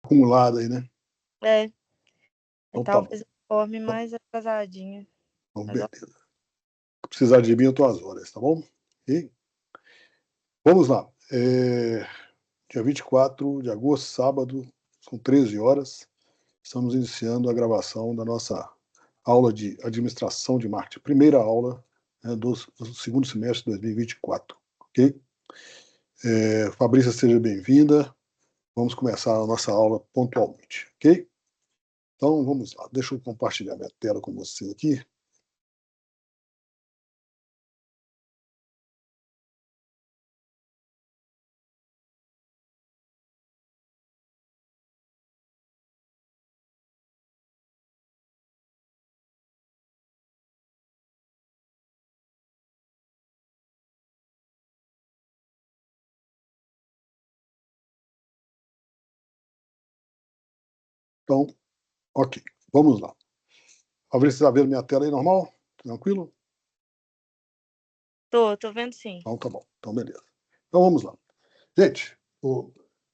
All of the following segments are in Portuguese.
acumulada aí, né? É. Então tá bom. Talvez eu forme mais atrasadinha. Então, Mas beleza. Se precisar de mim, eu tô às horas, tá bom? E vamos lá. Dia 24 de agosto, sábado, são 13 horas. Estamos iniciando a gravação da nossa aula de administração de marketing. Primeira aula, né, do segundo semestre de 2024. Ok? Fabrícia, seja bem-vinda. Vamos começar a nossa aula pontualmente. Ok? Então, vamos lá. Deixa eu compartilhar minha tela com você aqui. Então, ok. Vamos lá. Fabrícia, está vendo minha tela aí normal? Tranquilo? tô vendo sim. Então, tá bom. Então, beleza. Então, vamos lá. Gente, o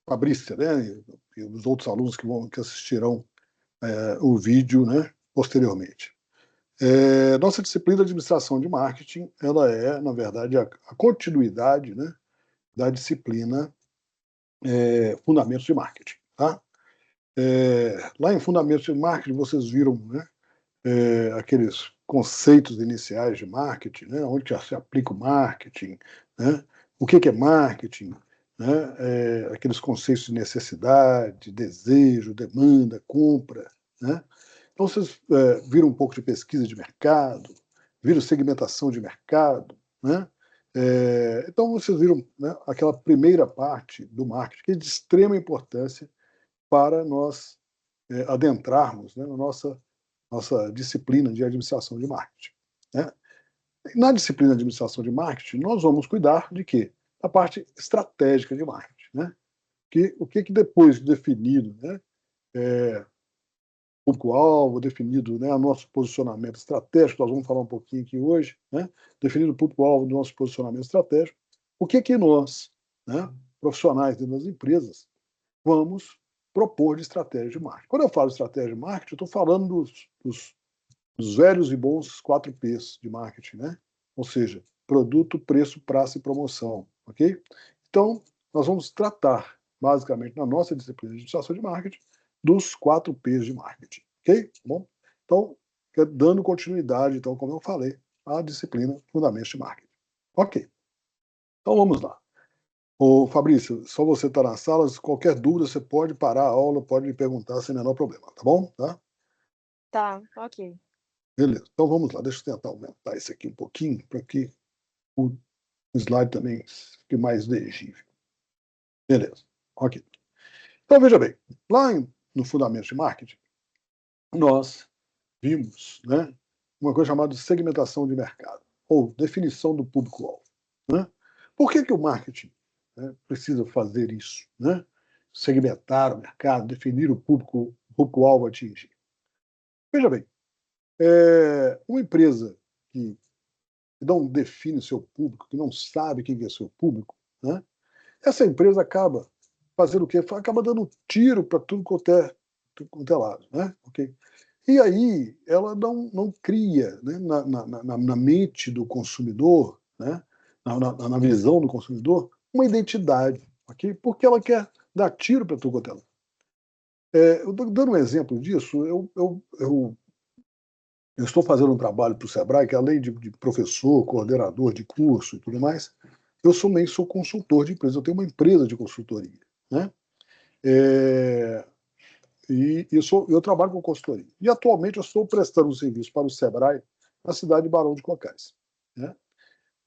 Fabrícia, né, e os outros alunos que assistirão o vídeo, né, posteriormente. Nossa disciplina de administração de marketing, ela é, na verdade, a continuidade, né, da disciplina Fundamentos de Marketing. Tá? Lá em Fundamentos de Marketing, vocês viram, né, aqueles conceitos iniciais de marketing, né, onde já se aplica o marketing, né, o que é marketing, né, aqueles conceitos de necessidade, desejo, demanda, compra. Né? Então, vocês viram um pouco de pesquisa de mercado, viram segmentação de mercado. Né? Então, vocês viram, né, aquela primeira parte do marketing, que é de extrema importância para nós adentrarmos, né, na nossa disciplina de administração de marketing. Né? Na disciplina de administração de marketing, nós vamos cuidar de quê? Da parte estratégica de marketing. Né? O que depois de definido, né, público-alvo, definido, né, o nosso posicionamento estratégico, nós vamos falar um pouquinho aqui hoje, né, definido o público-alvo do nosso posicionamento estratégico, o que nós, né, profissionais dentro das empresas, vamos propor de estratégia de marketing. Quando eu falo de estratégia de marketing, eu estou falando dos velhos e bons 4 P's de marketing, né? Ou seja, produto, preço, praça e promoção, ok? Então, nós vamos tratar, basicamente, na nossa disciplina de administração de marketing, dos 4 P's de marketing, ok? Bom, então, dando continuidade, então, como eu falei, à disciplina Fundamentos de Marketing. Ok. Então, vamos lá. Ô, Fabrício, só você está na sala, qualquer dúvida, você pode parar a aula, pode me perguntar sem menor problema, tá bom? Tá, ok. Beleza, então vamos lá, deixa eu tentar aumentar isso aqui um pouquinho, para que o slide também fique mais legível. Beleza, ok. Então veja bem, no Fundamentos de Marketing, nós vimos, né, uma coisa chamada de segmentação de mercado, ou definição do público-alvo. Né? Por que o marketing, né, precisa fazer isso? Né? Segmentar o mercado, definir o público-alvo a atingir. Veja bem, uma empresa que não define o seu público, que não sabe quem é seu público, né, essa empresa acaba fazendo o quê? Acaba dando tiro para tudo quanto é lado. Né? Okay? E aí ela não cria, né, na mente do consumidor, né, na visão do consumidor, uma identidade, okay? Porque ela quer dar tiro para tudo quanto é lado. Eu estou dando um exemplo disso. Eu estou fazendo um trabalho para o Sebrae, que além de professor, coordenador de curso e tudo mais, eu também sou consultor de empresa. Eu tenho uma empresa de consultoria. Né? Eu trabalho com consultoria. E atualmente eu estou prestando um serviço para o Sebrae na cidade de Barão de Cocais. Né?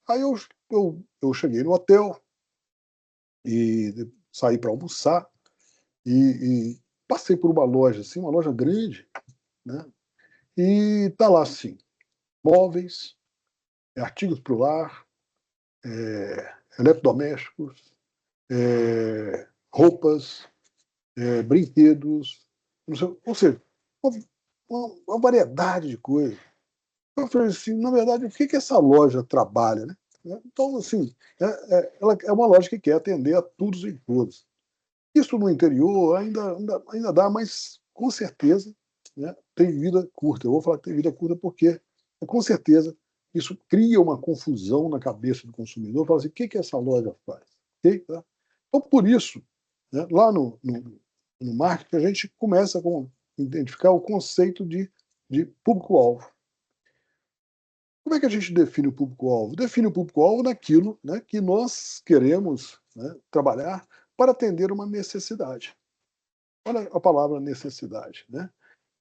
Aí eu cheguei no hotel e saí para almoçar e passei por uma loja, assim, uma loja grande, né? E tá lá assim, móveis, artigos para o lar, eletrodomésticos, roupas, brinquedos, ou seja, uma variedade de coisas. Eu falei assim, na verdade, o que essa loja trabalha? Né? Então, assim, ela é uma loja que quer atender a todos e todas. Isso no interior ainda dá, mas com certeza, né, tem vida curta. Eu vou falar que tem vida curta porque, com certeza, isso cria uma confusão na cabeça do consumidor. Fala assim, o que essa loja faz? Okay? Tá? Então, por isso, né, lá no marketing, a gente começa a identificar o conceito de público-alvo. Como é que a gente define o público-alvo? Define o público-alvo naquilo, né, que nós queremos, né, trabalhar para atender uma necessidade. Olha a palavra necessidade. Né?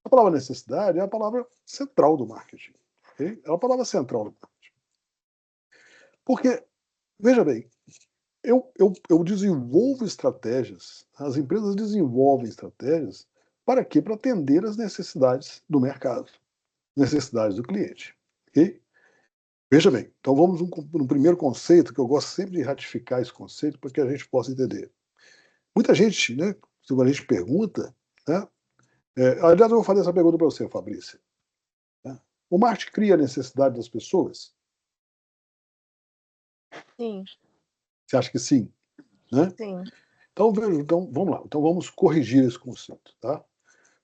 A palavra necessidade é a palavra central do marketing. Okay? É a palavra central do marketing. Porque, veja bem, eu desenvolvo estratégias, as empresas desenvolvem estratégias para quê? Para atender as necessidades do mercado, necessidades do cliente. Okay? Veja bem, então vamos no primeiro conceito, que eu gosto sempre de ratificar esse conceito para que a gente possa entender. Muita gente, né, se a gente pergunta, né, aliás, eu vou fazer essa pergunta para você, Fabrício. Né? O marketing cria a necessidade das pessoas? Sim, Você acha que sim? Né? sim. Então, vamos lá. Então, vamos corrigir esse conceito. Tá?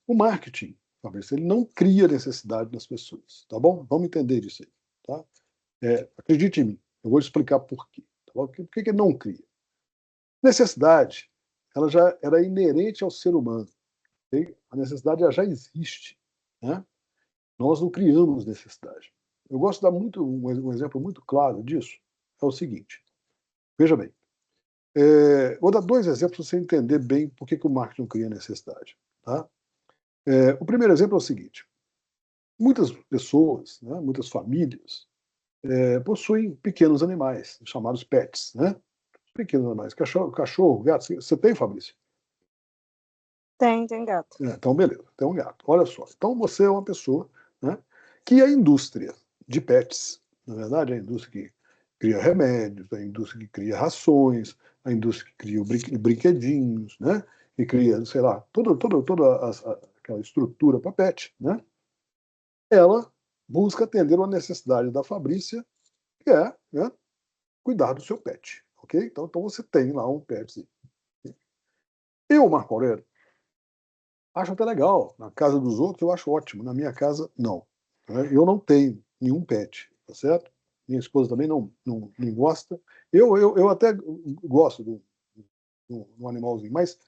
O marketing, Fabrício, ele não cria necessidade das pessoas. Tá bom? Vamos entender isso aí. Tá? Acredite em mim. Eu vou explicar por quê. Tá bom? Por que ele não cria? Necessidade, ela já era inerente ao ser humano. Okay? A necessidade já existe. Né? Nós não criamos necessidade. Eu gosto de dar um exemplo muito claro disso. É o seguinte. Veja bem. Vou dar dois exemplos para você entender bem por que o marketing não cria necessidade. Tá? O primeiro exemplo é o seguinte. Muitas pessoas, né, muitas famílias, possuem pequenos animais, chamados pets. Né? Pequenos animais. Cachorro, gato. Você tem, Fabrício? Tem gato. Então, beleza. Tem um gato. Olha só. Então, você é uma pessoa, né, que a indústria de pets, na verdade, a indústria que cria remédios, a indústria que cria rações, a indústria que cria brinquedinhos, né, que cria, sei lá, toda aquela estrutura para pet, né, ela busca atender uma necessidade da Fabrícia, que é, né, cuidar do seu pet. Ok? Então você tem lá um pet. Eu, Marco Aurélio, acho até legal. Na casa dos outros eu acho ótimo. Na minha casa, não. Né? Eu não tenho nenhum pet, tá certo? Minha esposa também não gosta. Eu até gosto do animalzinho, mas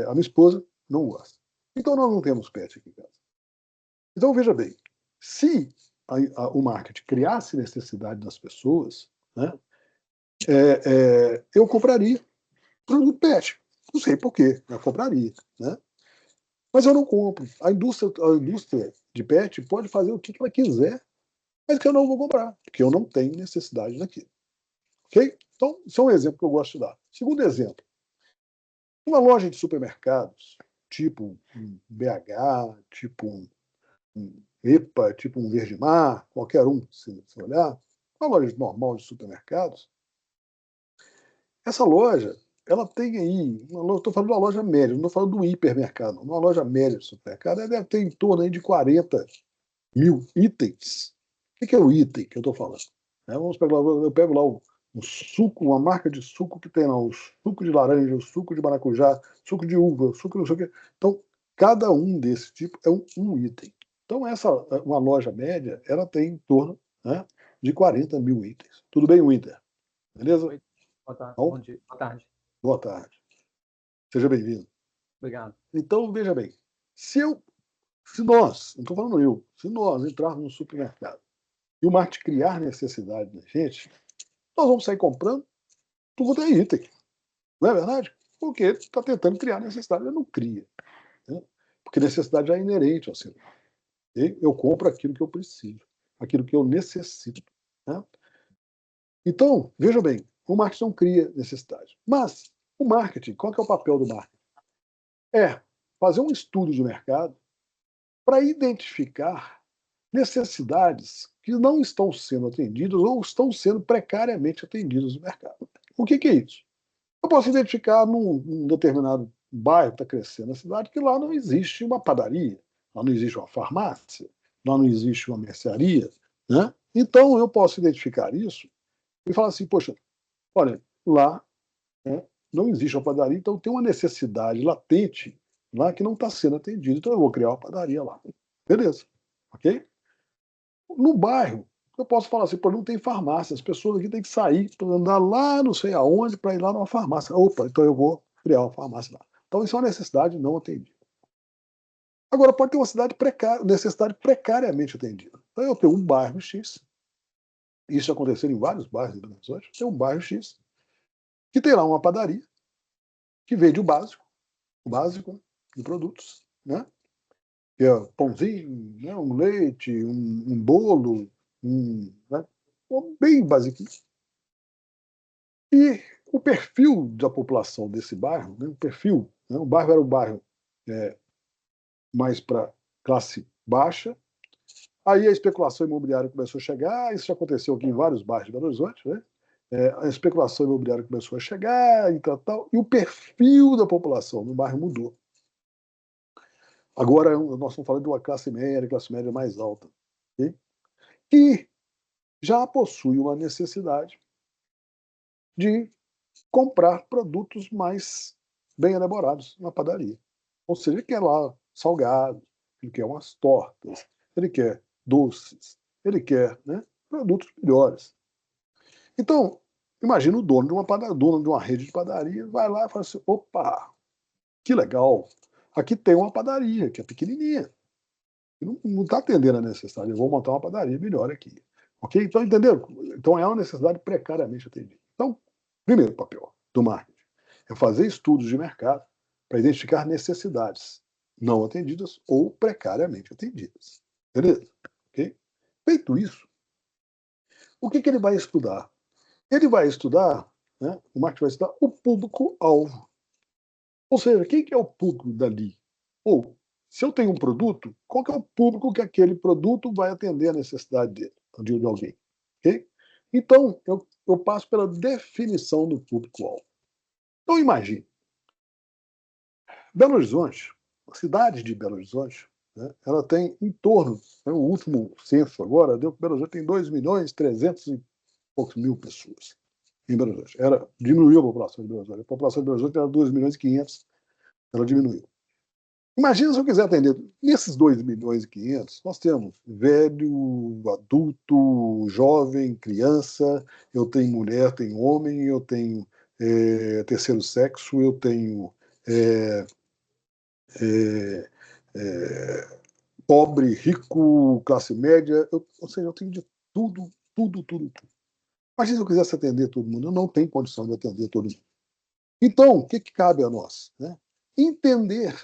a minha esposa não gosta. Então nós não temos pet aqui em casa. Então veja bem, se o marketing criasse necessidade das pessoas, né, eu compraria produto pet. Não sei por quê, eu compraria. Né? Mas eu não compro. A indústria de pet pode fazer o que ela quiser, mas que eu não vou comprar, porque eu não tenho necessidade daquilo. Ok? Então, isso é um exemplo que eu gosto de dar. Segundo exemplo, uma loja de supermercados, tipo um BH, tipo um EPA, tipo um Verde Mar, qualquer um, se olhar, uma loja normal de supermercados, essa loja, ela tem aí, estou falando de uma loja média, não estou falando do hipermercado, uma loja média de supermercado, ela deve ter em torno aí de 40.000 itens. O que é o item que eu estou falando? Vamos pegar, eu pego lá um suco, uma marca de suco que tem lá o suco de laranja, o suco de maracujá, suco de uva, suco não sei o quê. Então, cada um desse tipo é um item. Então, uma loja média, ela tem em torno, né, de 40.000 itens. Tudo bem, Winter? Beleza? Oi, boa tarde, Bom, bom dia, boa tarde. boa tarde. Seja bem-vindo. Obrigado. Então, veja bem, se nós, não estou falando eu, se nós entrarmos no supermercado e o marketing criar necessidade da gente, nós vamos sair comprando tudo quanto é item. Não é verdade? Porque está tentando criar necessidade, ele não cria. Né? Porque necessidade já é inerente ao ser humano. Eu compro aquilo que eu preciso, aquilo que eu necessito. Né? Então, veja bem, o marketing não cria necessidade. Mas o marketing, qual que é o papel do marketing? É fazer um estudo de mercado para identificar necessidades que não estão sendo atendidas ou estão sendo precariamente atendidas no mercado. O que é isso? Eu posso identificar num determinado bairro que está crescendo na cidade que lá não existe uma padaria, lá não existe uma farmácia, lá não existe uma mercearia. Né? Então eu posso identificar isso e falar assim, poxa, olha, lá, né, não existe uma padaria, então tem uma necessidade latente lá que não está sendo atendida, então eu vou criar uma padaria lá. Beleza, ok? No bairro, eu posso falar assim, pô, não tem farmácia, as pessoas aqui têm que sair para andar lá não sei aonde para ir lá numa farmácia. Opa, então eu vou criar uma farmácia lá. Então isso é uma necessidade não atendida. Agora, pode ter uma necessidade precariamente atendida. Então eu tenho um bairro X, isso aconteceu em vários bairros de Belo Horizonte, tem um bairro X, que tem lá uma padaria, que vende o básico de produtos, né? Que é pãozinho, né? Um leite, um bolo, né? Bem básico. E o perfil da população desse bairro, né? O bairro era o bairro mais para classe baixa. Aí a especulação imobiliária começou a chegar, isso já aconteceu aqui em vários bairros de Belo Horizonte, né? A especulação imobiliária começou a chegar e tal, e o perfil da população no bairro mudou. Agora nós estamos falando de uma classe média mais alta, okay? Que já possui uma necessidade de comprar produtos mais bem elaborados na padaria. Ou seja, ele quer lá salgados, ele quer umas tortas, ele quer doces, ele quer, né, produtos melhores. Então, imagina o dono de uma padaria, dono de uma rede de padaria, vai lá e fala assim, opa, que legal, aqui tem uma padaria que é pequenininha, não está atendendo a necessidade, eu vou montar uma padaria melhor aqui. Ok? Então, entenderam? Então, é uma necessidade precariamente atendida. Então, primeiro papel do marketing é fazer estudos de mercado para identificar necessidades não atendidas ou precariamente atendidas. Beleza? Ok? Feito isso, o que ele vai estudar? Ele vai estudar, né, o marketing vai estudar o público-alvo. Ou seja, quem que é o público dali? Ou, se eu tenho um produto, qual que é o público que aquele produto vai atender a necessidade de alguém? Okay? Então, eu passo pela definição do público-alvo. Então, imagine, Belo Horizonte, a cidade de Belo Horizonte, né, ela tem em torno, né, o último censo agora, deu que Belo Horizonte tem 2.300.000 e poucos mil pessoas em Belo Horizonte. Diminuiu a população de Belo Horizonte. A população de Belo Horizonte era 2.500.000, ela diminuiu. Imagina se eu quiser atender nesses 2.500.000, nós temos velho, adulto, jovem, criança, eu tenho mulher, tenho homem, eu tenho terceiro sexo, eu tenho é, é, pobre, rico, classe média, ou seja, eu tenho de tudo, tudo, tudo, tudo. Imagina se eu quisesse atender todo mundo, eu não tenho condição de atender todo mundo. Então, o que cabe a nós? Né? Entender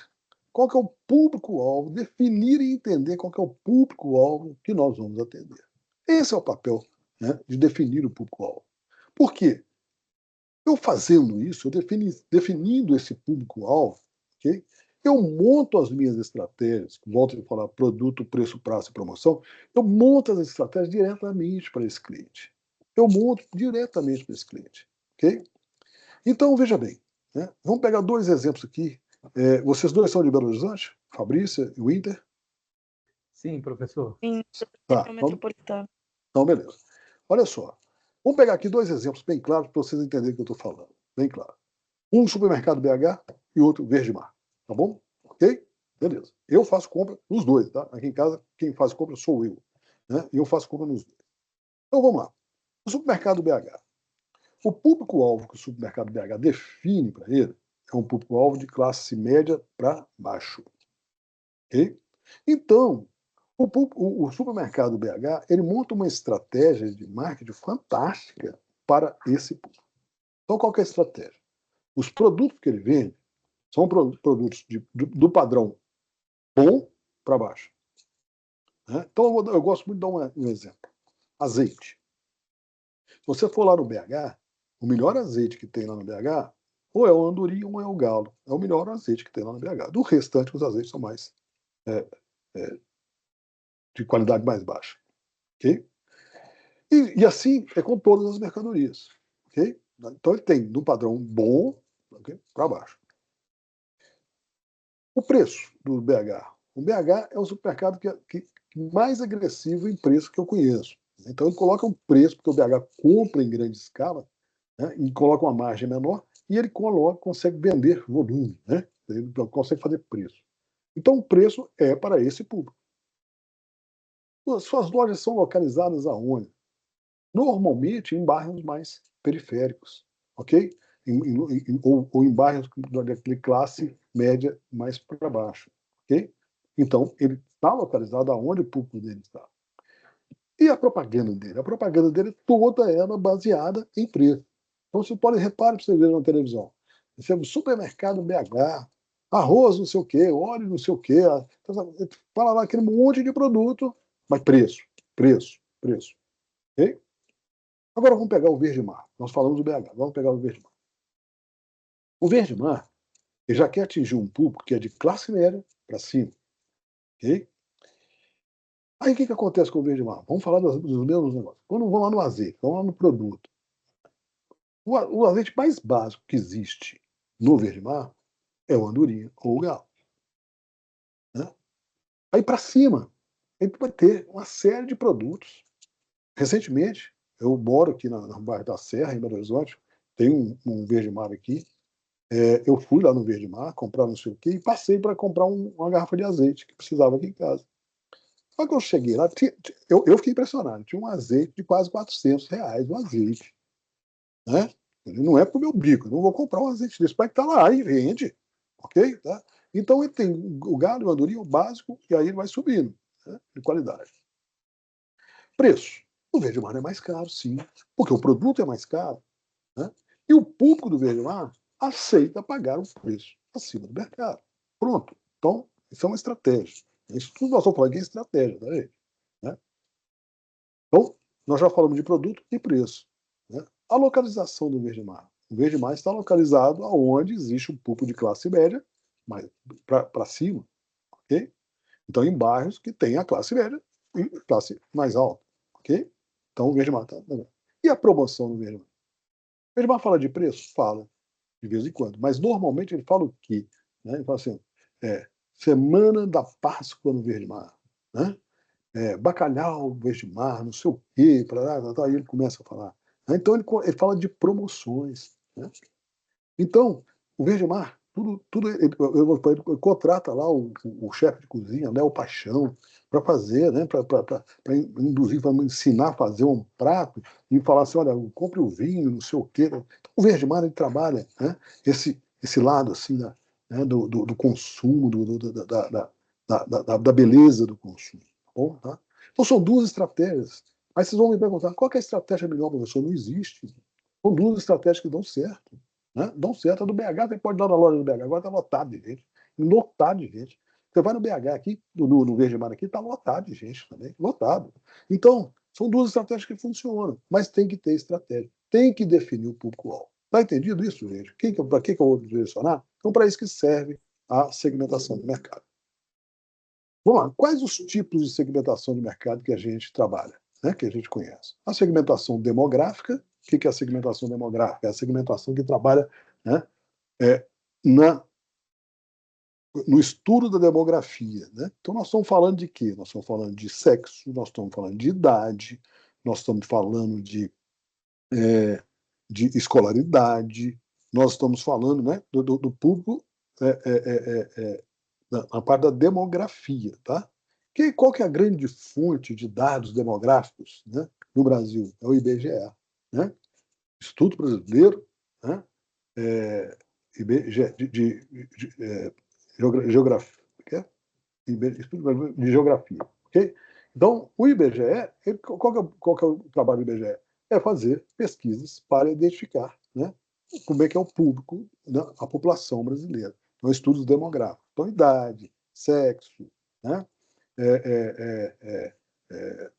qual que é o público-alvo, definir e entender qual que é o público-alvo que nós vamos atender. Esse é o papel, né, de definir o público-alvo. Por quê? Eu fazendo isso, definindo esse público-alvo, okay, eu monto as minhas estratégias, volto a falar produto, preço, prazo e promoção, eu monto as estratégias diretamente para esse cliente. Eu monto diretamente para esse cliente. Okay? Então, veja bem, né, vamos pegar dois exemplos aqui. Vocês dois são de Belo Horizonte? Fabrícia e Winter? Sim, professor. Sim, Tá, região metropolitana. então beleza. Olha só. Vamos pegar aqui dois exemplos bem claros para vocês entenderem o que eu estou falando. Bem claro. Um supermercado BH e outro Verde Mar. Tá bom? Ok? Beleza. Eu faço compra nos dois, tá? Aqui em casa, quem faz compra sou eu. Né? E eu faço compra nos dois. Então vamos lá. O supermercado BH. O público-alvo que o supermercado BH define para ele é um público-alvo de classe média para baixo. Ok? Então, o supermercado BH ele monta uma estratégia de marketing fantástica para esse público. Então, qual que é a estratégia? Os produtos que ele vende são produtos do padrão bom para baixo. Né? Então, eu gosto muito de dar um exemplo. Azeite. Se você for lá no BH, o melhor azeite que tem lá no BH, ou é o Andorinha ou é o Galo. É o melhor azeite que tem lá no BH. Do restante, os azeites são mais de qualidade mais baixa. Ok? E assim é com todas as mercadorias. Ok? Então ele tem do padrão bom, okay, para baixo. O preço do BH. O BH é o supermercado que mais agressivo em preço que eu conheço. Então ele coloca um preço, porque o BH compra em grande escala, né, e coloca uma margem menor, e ele consegue vender volume, né? Ele consegue fazer preço. Então, o preço é para esse público. Suas lojas são localizadas aonde? Normalmente em bairros mais periféricos, ok? Ou em bairros de classe média mais para baixo, ok? Então, ele está localizado aonde o público dele está. E a propaganda dele? A propaganda dele toda ela baseada em preço. Então, você pode reparar para você ver na televisão. Você é supermercado BH, arroz não sei o quê, óleo não sei o quê. Fala lá aquele monte de produto, mas preço, preço, preço. Ok? Agora vamos pegar o Verde Mar. Nós falamos do BH, vamos pegar o Verde Mar. O Verde Mar ele já quer atingir um público que é de classe média para cima. Ok? Aí o que acontece com o Verde Mar? Vamos falar dos mesmos negócios. Quando vamos lá no azeite, vamos lá no produto. O azeite mais básico que existe no Verde Mar é o andorinha ou o galo. Né? Aí para cima, a gente vai ter uma série de produtos. Recentemente, eu moro aqui no bairro da Serra, em Belo Horizonte, tem um Verde Mar aqui. Eu fui lá no Verde Mar, comprar não sei o quê, e passei para comprar uma garrafa de azeite que precisava aqui em casa. Só que eu cheguei lá, eu fiquei impressionado. Tinha um azeite de quase R$ 400, um azeite. Né? Não é para o meu bico, eu não vou comprar um azeite desse, vai estar lá e vende. Ok? Tá? Então ele tem o galo e o andorinha, o básico, e aí ele vai subindo, né, de qualidade. Preço. O Verde Mar é mais caro, sim, porque o produto é mais caro. Né? E o público do Verde Mar aceita pagar um preço acima do mercado. Pronto. Então, isso é uma estratégia. Isso tudo nós estamos falando aqui é estratégia, tá, gente? Né? Então, nós já falamos de produto e preço. Né? A localização do Verde Mar. O Verde Mar está localizado onde existe um público de classe média, para cima, ok? Então, em bairros que tem a classe média e classe mais alta, ok? Então, o Verde Mar está... E a promoção do Verde Mar? O Verde Mar fala de preço? Fala, de vez em quando. Mas, normalmente, ele fala o quê? Né? Ele fala assim, Semana da Páscoa no Verde Mar. Né? Bacalhau, Verde Mar, não sei o quê, aí ele começa a falar. Então ele fala de promoções. Né? Então, o Verde Mar, tudo ele contrata lá o chefe de cozinha, né, o Paixão, para fazer, né, para induzir, para ensinar a fazer um prato e falar assim, olha, compre o vinho, não sei o quê. Então, o Verde Mar ele trabalha, né, esse lado assim do consumo, da beleza do consumo. Tá bom, tá? Então são duas estratégias. Aí vocês vão me perguntar, qual que é a estratégia melhor, professor? Não existe. São duas estratégias que dão certo. Né? Dão certo. A do BH, você pode dar na loja do BH, agora está lotado de gente. Lotado de gente. Você vai no BH aqui, no Verde Mar aqui, está lotado de gente também. Lotado. Então, são duas estratégias que funcionam, mas tem que ter estratégia. Tem que definir o público-alvo. Está entendido isso, gente? Para que eu vou direcionar? Então, para isso que serve a segmentação do mercado. Vamos lá. Quais os tipos de segmentação de mercado que a gente trabalha, né, que a gente conhece? A segmentação demográfica. O que é a segmentação demográfica? É a segmentação que trabalha, né, no estudo da demografia. Né? Então, nós estamos falando de quê? Nós estamos falando de sexo, nós estamos falando de idade, nós estamos falando de escolaridade, nós estamos falando, né, do público na parte da demografia. Tá? Qual que é a grande fonte de dados demográficos, né, no Brasil? É o IBGE. Né? Instituto Brasileiro, né? IBGE, geografia, Instituto Brasileiro de Geografia, ok? Então, o IBGE, qual que é o trabalho do IBGE? É fazer pesquisas para identificar, né, como é que é o público, né, a população brasileira. Então, estudos demográficos. Então, idade, sexo, né,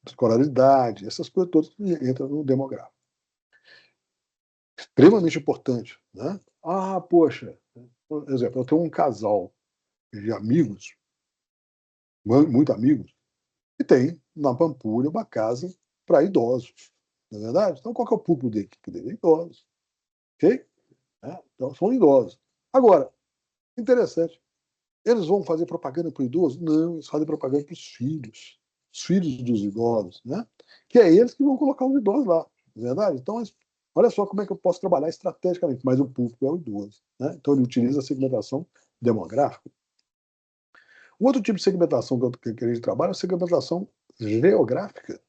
escolaridade, essas coisas todas que entram no demográfico. Extremamente importante. Né? Poxa, por exemplo, eu tenho um casal de amigos, muito amigos, que tem na Pampulha uma casa para idosos. Não é verdade? Então, qual que é o público dele? É idosos. Ok? Então, são idosos. Agora, interessante, eles vão fazer propaganda para o idoso? Não, eles fazem propaganda para os filhos dos idosos, né? Que é eles que vão colocar os idosos lá. Não é verdade? Então, Olha só como é que eu posso trabalhar estrategicamente, mas o público é o idoso, né? Então ele utiliza a segmentação demográfica. O outro tipo de segmentação que a gente trabalha é a segmentação geográfica.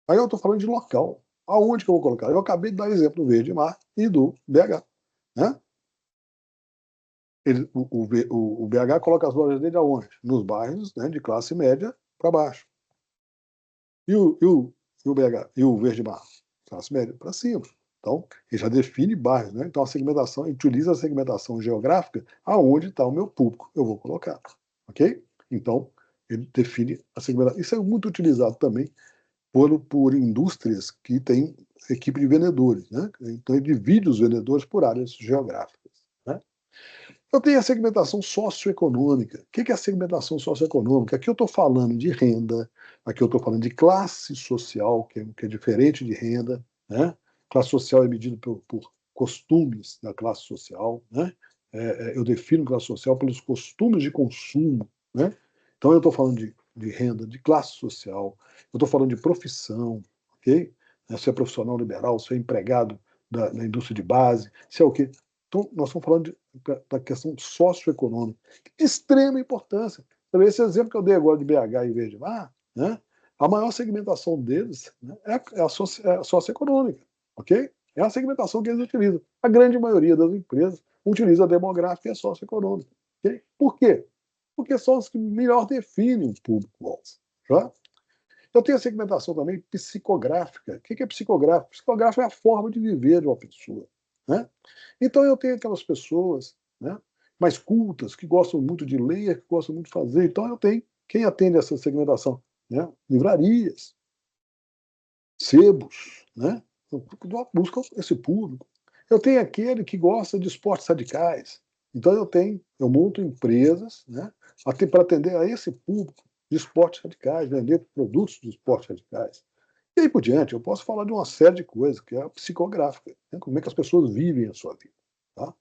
Aí eu estou falando de local. Aonde que eu vou colocar? Eu acabei de dar exemplo do Verde Mar e do BH. Né? O BH coloca as lojas dele aonde? Nos bairros, né, de classe média para baixo. E o BH? E o Verde Mar? Classe média para cima. Então, ele já define bairros. Né? Então, a segmentação, a gente utiliza a segmentação geográfica aonde está o meu público. Eu vou colocar. Ok? Então, ele define a segmentação. Isso é muito utilizado também por indústrias que têm equipe de vendedores. Né? Então, ele divide os vendedores por áreas geográficas. Né? Eu tenho a segmentação socioeconômica. O que é a segmentação socioeconômica? Aqui eu estou falando de renda, aqui eu estou falando de classe social, que é diferente de renda. Né? Classe social é medida por costumes da classe social. Né? Eu defino classe social pelos costumes de consumo. Né? Então eu estou falando de renda, de classe social, eu estou falando de profissão, ok? Se é profissional liberal, se é empregado da indústria de base, se é o quê? Então, nós estamos falando da questão socioeconômica, de extrema importância. Esse exemplo que eu dei agora de BH e Verde Mar, né, a maior segmentação deles, né, é a socioeconômica, ok? É a segmentação que eles utilizam. A grande maioria das empresas utiliza a demográfica e a socioeconômica. Okay? Por quê? Porque são os que melhor definem o público-alvo. Tá? Eu tenho a segmentação também psicográfica. O que é psicográfico? Psicográfico é a forma de viver de uma pessoa. Né? Então eu tenho aquelas pessoas, né, mais cultas, que gostam muito de ler, que gostam muito de fazer. Então eu tenho quem atende essa segmentação? Né? Livrarias, sebos, né? Buscam esse público. Eu tenho aquele que gosta de esportes radicais. Então eu monto empresas, né, para atender a esse público de esportes radicais, vender produtos de esportes radicais. E aí por diante, eu posso falar de uma série de coisas, que é a psicográfica, né? Como é que as pessoas vivem a sua vida. Tá?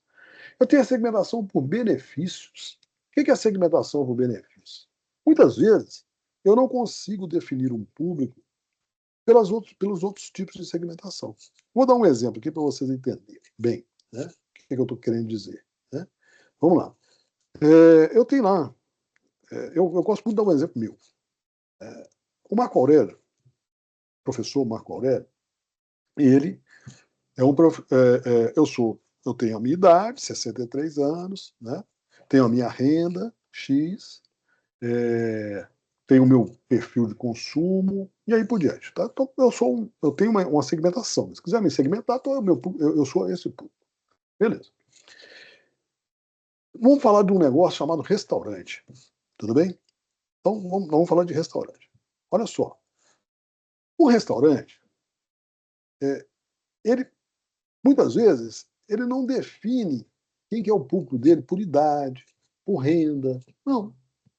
Eu tenho a segmentação por benefícios. O que é a segmentação por benefícios? Muitas vezes, eu não consigo definir um público pelos outros tipos de segmentação. Vou dar um exemplo aqui para vocês entenderem bem, né, o que eu estou querendo dizer. Né? Vamos lá. Eu tenho lá, eu gosto muito de dar um exemplo meu. O Marco Aurélio, professor Marco Aurélio, ele é um eu tenho a minha idade, 63 anos, né? Tenho a minha renda, X, tenho o meu perfil de consumo, e aí por diante. Tá? Então, eu tenho uma segmentação. Se quiser me segmentar, então eu sou esse público. Beleza. Vamos falar de um negócio chamado restaurante. Tudo bem? Então, vamos falar de restaurante. Olha só. O restaurante, ele, muitas vezes, ele não define quem que é o público dele por idade, por renda. Não.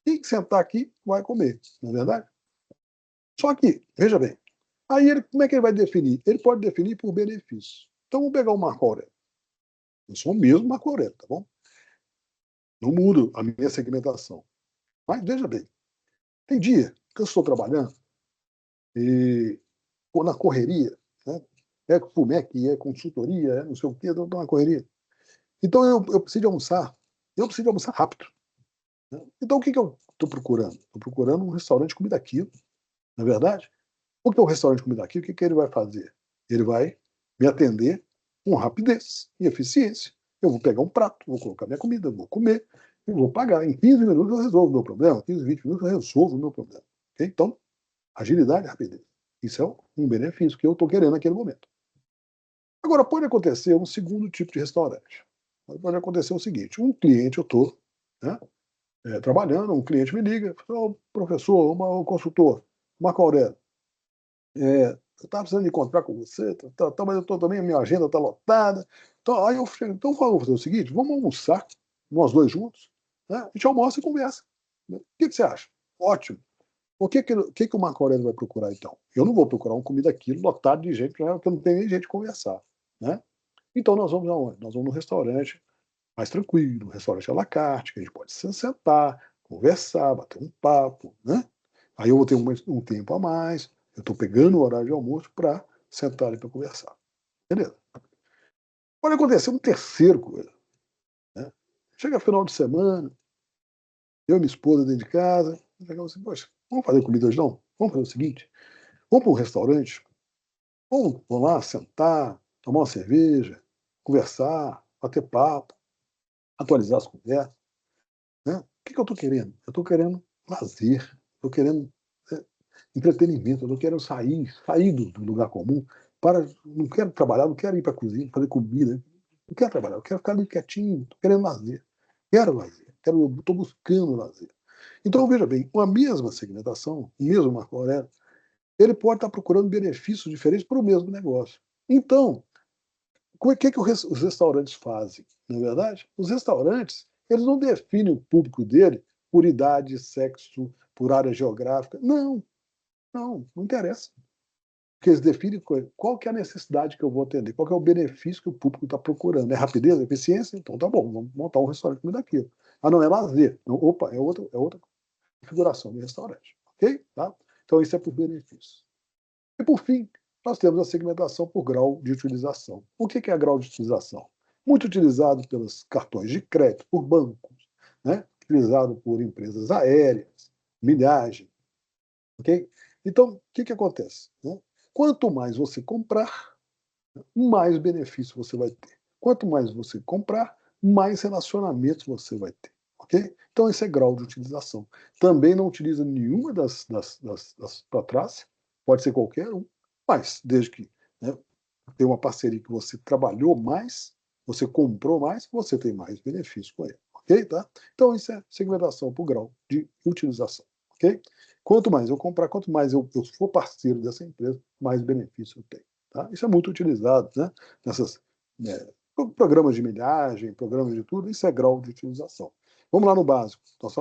Quem que sentar aqui vai comer, não é verdade? Só que, veja bem, aí como é que ele vai definir? Ele pode definir por benefício. Então, vamos pegar o Marco Aurélio. Eu sou o mesmo Marco Aurélio, tá bom? Não mudo a minha segmentação. Mas, veja bem, tem dia que eu estou trabalhando e na correria, né? É FUMEC, é consultoria, é não sei o quê, estou na correria. Então, eu preciso de almoçar. Eu preciso de almoçar rápido. Né? Então, o que eu estou procurando? Estou procurando um restaurante de comida aquilo, não é verdade? Porque o restaurante de comida aqui, o que ele vai fazer? Ele vai me atender com rapidez e eficiência. Eu vou pegar um prato, vou colocar minha comida, vou comer e vou pagar. Em 15 minutos eu resolvo o meu problema, 15, 20 minutos eu resolvo o meu problema. Okay? Então, agilidade e rapidez. Isso é um benefício que eu estou querendo naquele momento. Agora, pode acontecer um segundo tipo de restaurante. Pode acontecer o seguinte, um cliente, eu estou, né, trabalhando, um cliente me liga, oh, professor, um consultor, Marco Aurélio, eu estava precisando encontrar com você, mas eu tô também, a minha agenda está lotada. Então, aí eu falei, então vamos fazer o seguinte, vamos almoçar, nós dois juntos, né? A gente almoça e conversa. O que você acha? Ótimo. O que o Marco Aurélio vai procurar, então? Eu não vou procurar uma comida aqui lotado de gente, porque eu não tenho nem gente de conversar. Né? Então nós vamos aonde? Nós vamos num restaurante mais tranquilo, um restaurante à la carte, que a gente pode se sentar, conversar, bater um papo, né? Aí eu vou ter um tempo a mais, eu estou pegando o horário de almoço para sentar ali para conversar. Beleza? Pode acontecer um terceiro coisa, né? Chega final de semana, eu e minha esposa dentro de casa, chegamos assim, poxa, vamos fazer comida hoje não? Vamos fazer o seguinte, vamos para um restaurante, vamos lá sentar, tomar uma cerveja, conversar, bater papo, atualizar as conversas, né? O que eu estou querendo? Eu estou querendo lazer, estou querendo entretenimento, eu não quero sair do lugar comum, não quero trabalhar, não quero ir para a cozinha, fazer comida, não quero trabalhar, eu quero ficar ali quietinho, estou querendo lazer, estou buscando lazer. Então, veja bem, com a mesma segmentação, o mesmo Marco Aurélio, ele pode estar procurando benefícios diferentes para o mesmo negócio. Então, o que os restaurantes fazem? Não é verdade? Os restaurantes, eles não definem o público dele por idade, sexo, por área geográfica. Não interessa. Porque eles definem qual que é a necessidade que eu vou atender, qual que é o benefício que o público está procurando. É rapidez, é eficiência? Então tá bom, vamos montar um restaurante comida daquilo. Ah, não, é lazer. Não, opa, é outra configuração de restaurante. Ok? Tá? Então isso é por benefício. E por fim, nós temos a segmentação por grau de utilização. O que é grau de utilização? Muito utilizado pelos cartões de crédito, por bancos, né? Utilizado por empresas aéreas, milhagem. Ok? Então, o que acontece? Né? Quanto mais você comprar, mais benefício você vai ter. Quanto mais você comprar, mais relacionamentos você vai ter. Ok? Então, esse é grau de utilização. Também não utiliza nenhuma das para trás, pode ser qualquer um, mas desde que, né, tem uma parceria que você trabalhou mais, você comprou mais, você tem mais benefício com ele. Ok? Tá? Então, isso é segmentação por grau de utilização. Ok? Quanto mais eu comprar, quanto mais eu for parceiro dessa empresa, mais benefício eu tenho. Tá? Isso é muito utilizado, né? Nessas programas de milhagem, programas de tudo, isso é grau de utilização. Vamos lá no básico. Nós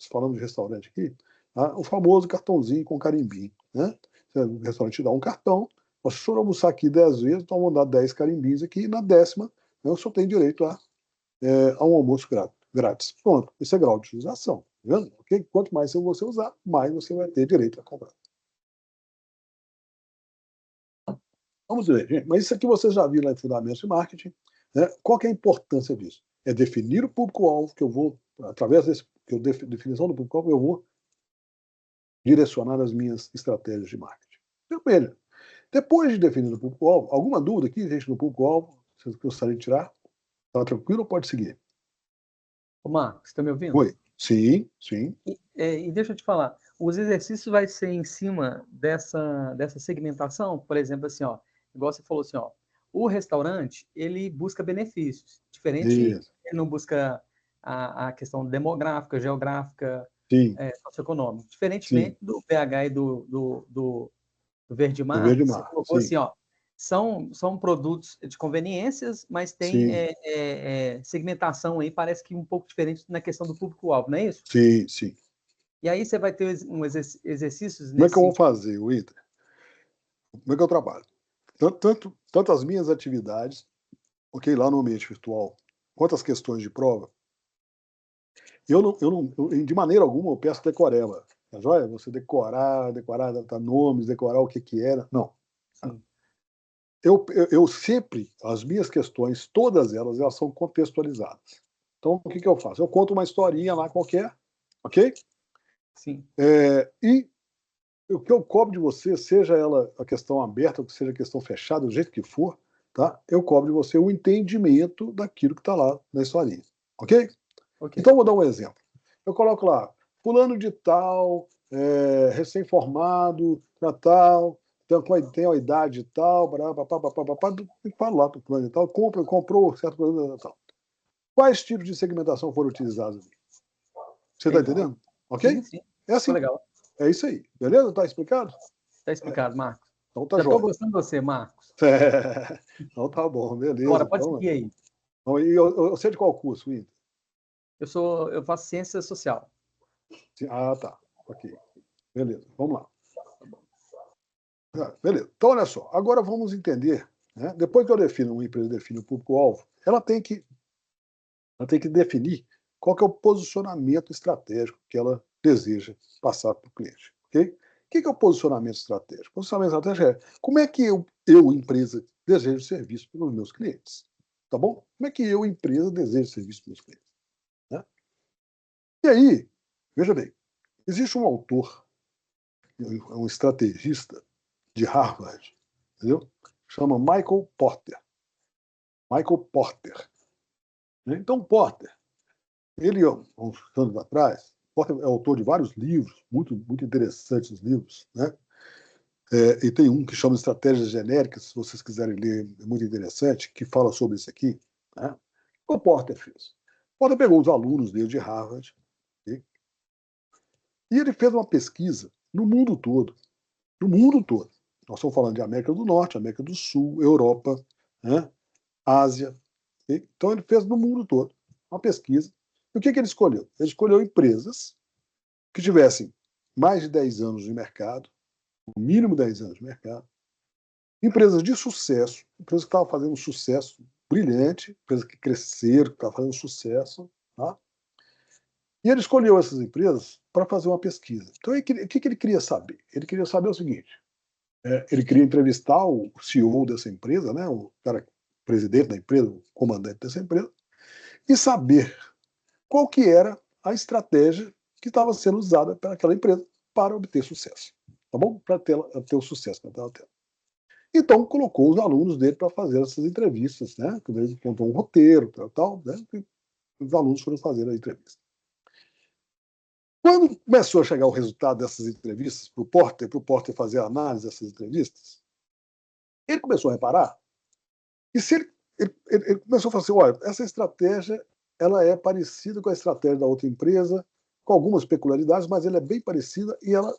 falamos de restaurante aqui, tá? O famoso cartãozinho com carimbinho. Né? O restaurante te dá um cartão, se o senhor almoçar aqui 10 vezes, então vão dar 10 carimbinhos aqui, e na 10ª, né, o senhor tem direito a um almoço grátis. Pronto, isso é grau de utilização. Tá vendo? Okay? Quanto mais você usar, mais você vai ter direito a comprar. Vamos ver, gente. Mas isso aqui você já viu lá em Fundamentos de Marketing. Né? Qual que é a importância disso? É definir o público-alvo, que eu vou, através dessa definição do público-alvo, eu vou direcionar as minhas estratégias de marketing. Primeiro, depois de definir o público-alvo, alguma dúvida aqui, gente, no público-alvo? Vocês gostariam de tirar? Está tranquilo ou pode seguir? Ô, Marcos, está me ouvindo? Oi. Sim, sim. E deixa eu te falar, os exercícios vai ser em cima dessa segmentação, por exemplo, assim, ó, igual você falou assim, ó, o restaurante, ele busca benefícios, diferente, Isso. ele não busca a questão demográfica, geográfica, Sim, socioeconômica, sim. diferentemente do PH e do Verde Do Mar, verde que você mar. colocou Sim, assim, ó, são produtos de conveniências, mas tem sim, segmentação aí, parece que um pouco diferente na questão do público-alvo, não é isso? sim, sim. E aí você vai ter exercícios Como é nesse que eu vou sentido. fazer, Winter? Como é que eu trabalho? Tanto as minhas atividades, ok, lá no ambiente virtual, quanto as questões de prova, de maneira alguma, eu peço decoreba. Tá joia? Você decorar nomes, decorar o que era. Não. Sim, Eu sempre, as minhas questões, todas elas são contextualizadas. Então, o que eu faço? Eu conto uma historinha lá qualquer, ok? sim, E o que eu cobro de você, seja ela a questão aberta, ou seja a questão fechada, do jeito que for, tá? Eu cobro de você o entendimento daquilo que está lá na historinha, ok? ok. Então, vou dar um exemplo. Eu coloco lá, fulano de tal, recém-formado, tal, tem a idade tal, e falo lá para o fulano de tal, comprou certo produto tal. Quais tipos de segmentação foram utilizados? Você está Legal. entendendo? Ok? Sim, sim. É Ficou assim. legal. É isso aí. Beleza? Está explicado? Está explicado, Marcos. Então tá Já estou jóia. gostando de você, Marcos. Então tá bom, beleza. Agora, pode Então, seguir aí. e eu sei de qual curso, Inter? Eu faço ciência social. Ah, tá. Ok. Beleza. Vamos lá. Beleza. Então, olha só. Agora vamos entender. Né? Depois que eu defino, uma empresa define o público-alvo, ela tem que definir qual que é o posicionamento estratégico que ela deseja passar para o cliente. Ok? O que é o posicionamento estratégico? O posicionamento estratégico é como é que eu empresa, desejo serviço pelos meus clientes. Tá bom? Como é que eu, empresa, desejo serviço para os meus clientes? Né? E aí, veja bem, existe um autor, um estrategista de Harvard, entendeu? Chama Michael Porter. Michael Porter. Né? Então, Porter, ele, há uns anos atrás, Porter é autor de vários livros, muito, muito interessantes livros, né? E tem um que chama Estratégias Genéricas, se vocês quiserem ler, é muito interessante, que fala sobre isso aqui. Né? O que o Porter fez? O Porter pegou os alunos dele de Harvard, okay? E ele fez uma pesquisa no mundo todo. No mundo todo. Nós estamos falando de América do Norte, América do Sul, Europa, né? Ásia. Okay? Então ele fez no mundo todo uma pesquisa. E o que ele escolheu? Ele escolheu empresas que tivessem mais de 10 anos de mercado, no mínimo 10 anos de mercado, empresas de sucesso, empresas que estavam fazendo um sucesso brilhante, empresas que cresceram, que estavam fazendo sucesso. Tá? E ele escolheu essas empresas para fazer uma pesquisa. Então, o que ele queria saber? Ele queria saber o seguinte, ele queria entrevistar o CEO dessa empresa, né, o cara, presidente da empresa, o comandante dessa empresa, e saber qual que era a estratégia que estava sendo usada pelaquela empresa para obter sucesso. Tá bom? Para ter o sucesso que ela estava tendo. Então, colocou os alunos dele para fazer essas entrevistas, né? Ele contou um roteiro, tal, né? E os alunos foram fazer a entrevista. Quando começou a chegar o resultado dessas entrevistas para o Porter fazer a análise dessas entrevistas, ele começou a reparar que se ele começou a falar assim, olha, essa estratégia ela é parecida com a estratégia da outra empresa, com algumas peculiaridades, mas ela é bem parecida e ela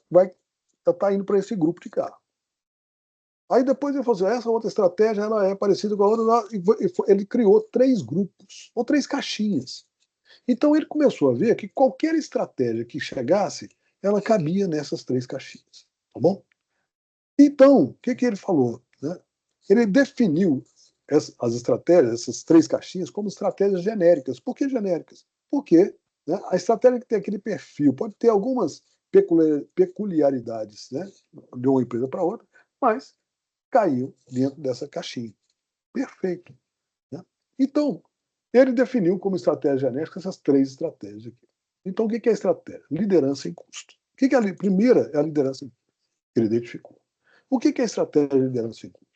está indo para esse grupo de carro. Aí depois ele falou assim, essa outra estratégia ela é parecida com a outra, e ele criou 3 grupos, ou 3 caixinhas. Então ele começou a ver que qualquer estratégia que chegasse, ela cabia nessas 3 caixinhas. Tá bom? Então, o que ele falou? Né? Ele definiu as estratégias, essas 3 caixinhas, como estratégias genéricas. Por que genéricas? Porque, né, a estratégia que tem aquele perfil pode ter algumas peculiaridades, né, de uma empresa para outra, mas caiu dentro dessa caixinha. Perfeito. Né? Então, ele definiu como estratégia genérica essas 3 estratégias aqui. Então, o que é a estratégia? Liderança em custo. O que é a primeira? É a liderança em custo. Ele identificou. O que é a estratégia de liderança em custo?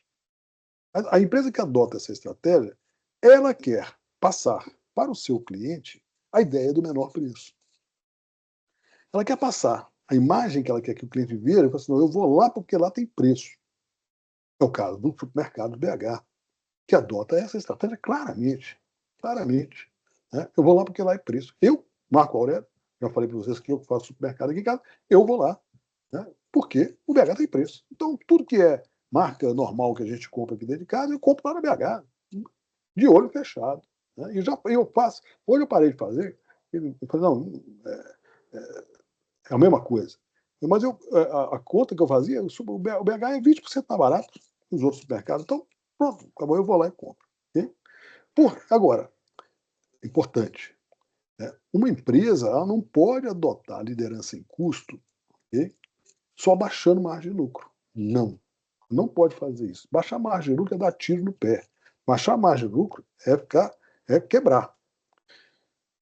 A empresa que adota essa estratégia, ela quer passar para o seu cliente a ideia do menor preço. Ela quer passar a imagem que ela quer que o cliente veja, e fala assim, não, eu vou lá porque lá tem preço. É o caso do supermercado BH, que adota essa estratégia claramente. Claramente. Né? Eu vou lá porque lá é preço. Eu, Marco Aurélio, já falei para vocês que eu faço supermercado aqui em casa, eu vou lá. Né? Porque o BH tem preço. Então, tudo que é marca normal que a gente compra aqui dentro de casa, eu compro lá na BH, de olho fechado. Né? E eu faço. Hoje eu parei de fazer. Eu falei, não, é a mesma coisa. Mas a conta que eu fazia, o BH é 20% mais barato que os outros supermercados. Então, pronto, acabou, eu vou lá e compro. Okay? Agora, importante, né? Uma empresa ela não pode adotar liderança em custo, okay? Só baixando margem de lucro. Não. Não pode fazer isso. Baixar margem de lucro é dar tiro no pé. Baixar margem de lucro é quebrar.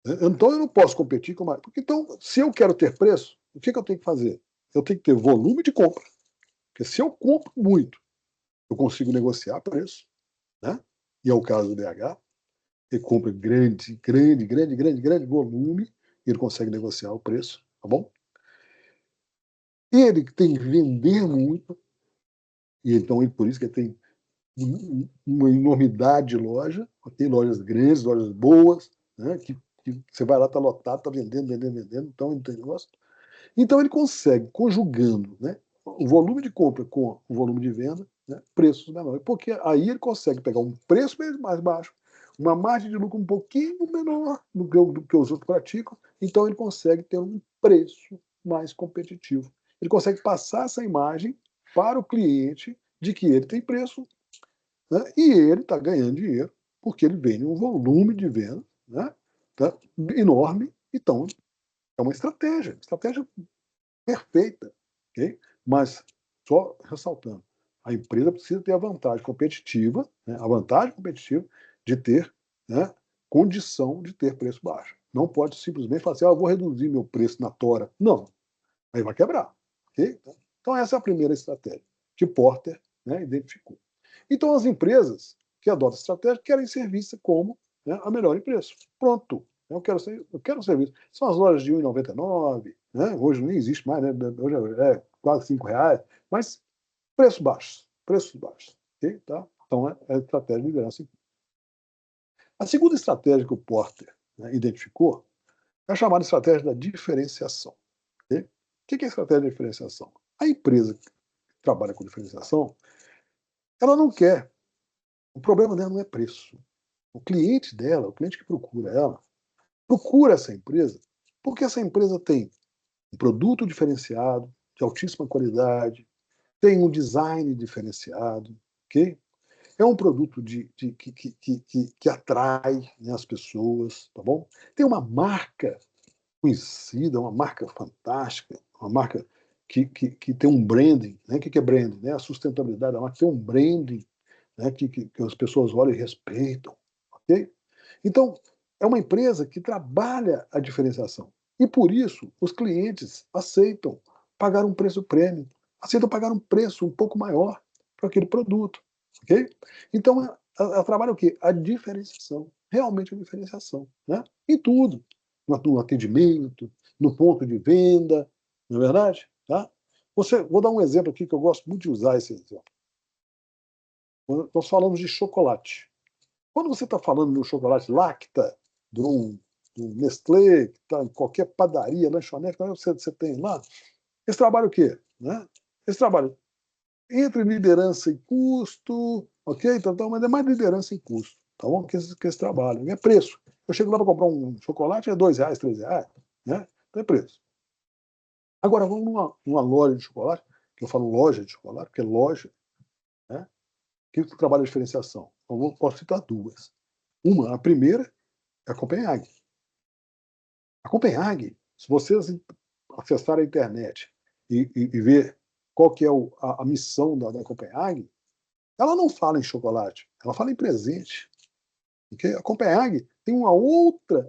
Então eu não posso competir com mais. Porque então, se eu quero ter preço, o que eu tenho que fazer? Eu tenho que ter volume de compra. Porque se eu compro muito, eu consigo negociar preço. Né? E é o caso do BH. Ele compra grande volume e ele consegue negociar o preço. Tá bom? Ele tem que vender muito. E então, por isso que ele tem uma enormidade de loja, okay? Lojas grandes, lojas boas, né? que você vai lá, está lotado, está vendendo, então não tem negócio. Então ele consegue, conjugando, né, o volume de compra com o volume de venda, né, preços menores, porque aí ele consegue pegar um preço mais baixo, uma margem de lucro um pouquinho menor do que os outros praticam, então ele consegue ter um preço mais competitivo. Ele consegue passar essa imagem para o cliente de que ele tem preço, né, e ele está ganhando dinheiro porque ele vende um volume de venda, né, tá, enorme. Então, é uma estratégia perfeita. Okay? Mas, só ressaltando, a empresa precisa ter a vantagem competitiva, né, a vantagem competitiva de ter, né, condição de ter preço baixo. Não pode simplesmente falar assim, vou reduzir meu preço na tora. Não, aí vai quebrar. Okay? Então essa é a primeira estratégia que Porter, né, identificou. Então as empresas que adotam essa estratégia querem ser vistas como, né, a melhor em preço. Pronto. Eu quero ser visto. São as lojas de R$ 1,99, né? Hoje nem existe mais, né? Hoje é quase R$ 5, mas preços baixos. Preços baixos. Okay? Tá? Então é a estratégia de liderança. A segunda estratégia que o Porter, né, identificou é a chamada estratégia da diferenciação. Okay? O que é a estratégia de diferenciação? A empresa que trabalha com diferenciação, ela não quer. O problema dela não é preço. O cliente dela, o cliente que procura ela, procura essa empresa porque essa empresa tem um produto diferenciado, de altíssima qualidade, tem um design diferenciado, ok? É um produto que atrai, né, as pessoas, tá bom? Tem uma marca conhecida, uma marca fantástica, uma marca que tem um branding, né? O que é branding? Né? A sustentabilidade da marca tem um branding, né? Que as pessoas olham e respeitam, ok? Então, é uma empresa que trabalha a diferenciação. E por isso, os clientes aceitam pagar um preço prêmio, aceitam pagar um preço um pouco maior para aquele produto, ok? Então, ela trabalha o quê? A diferenciação, realmente a diferenciação, né? Em tudo, no atendimento, no ponto de venda, não é verdade? Tá? Vou dar um exemplo aqui que eu gosto muito de usar esse exemplo. Nós falamos de chocolate. Quando você está falando de um chocolate Lacta, de um Nestlé, que está em qualquer padaria, lanchonete, você tem lá, esse trabalho o quê? Né? Esse trabalho entre liderança e custo, ok? Então, mas é mais liderança e custo, tá bom? Que esse trabalho. É preço. Eu chego lá para comprar um chocolate, é R$ 2, R$ 3, né? Então é preço. Agora, vamos numa loja de chocolate, que eu falo loja de chocolate, porque é loja, né? Que trabalha a diferenciação. Eu posso citar duas. A primeira, é a Copenhague. A Copenhague, se vocês acessarem a internet e ver qual que é a missão da Copenhague, ela não fala em chocolate, ela fala em presente. Okay? A Copenhague tem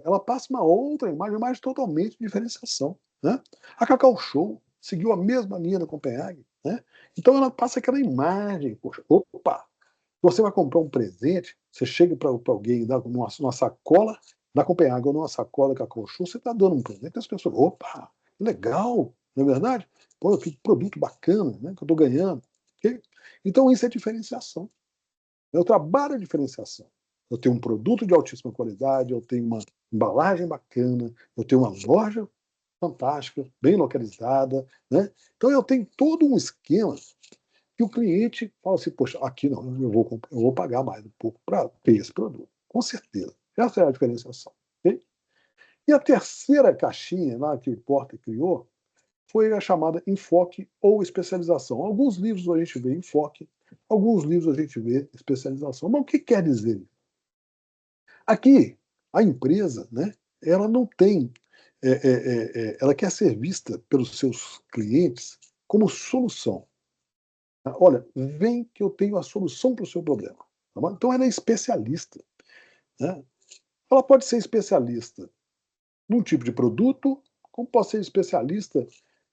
ela passa uma outra imagem, uma imagem totalmente de diferenciação. Né? A Cacau Show seguiu a mesma linha da Copenhague. Né? Então ela passa aquela imagem, poxa, opa, você vai comprar um presente, você chega para alguém numa sacola da Copenhague ou numa sacola Cacau Show, você está dando um presente, as pessoas, opa, legal, não é verdade? Pô, que produto bacana, né, que eu estou ganhando. Okay? Então isso é diferenciação. Eu trabalho a diferenciação. Eu tenho um produto de altíssima qualidade, eu tenho uma embalagem bacana, eu tenho uma loja fantástica, bem localizada, né? Então eu tenho todo um esquema que o cliente fala assim, poxa, aqui não, eu vou pagar mais um pouco para ter esse produto. Com certeza. Essa é a diferenciação. Okay? E a terceira caixinha lá que o Porter criou foi a chamada enfoque ou especialização. Alguns livros a gente vê enfoque, alguns livros a gente vê especialização. Mas o que quer dizer isso? Aqui, a empresa, né, ela não tem, ela quer ser vista pelos seus clientes como solução. Olha, vem que eu tenho a solução para o seu problema. Tá bom? Então ela é especialista. Né? Ela pode ser especialista num tipo de produto, como pode ser especialista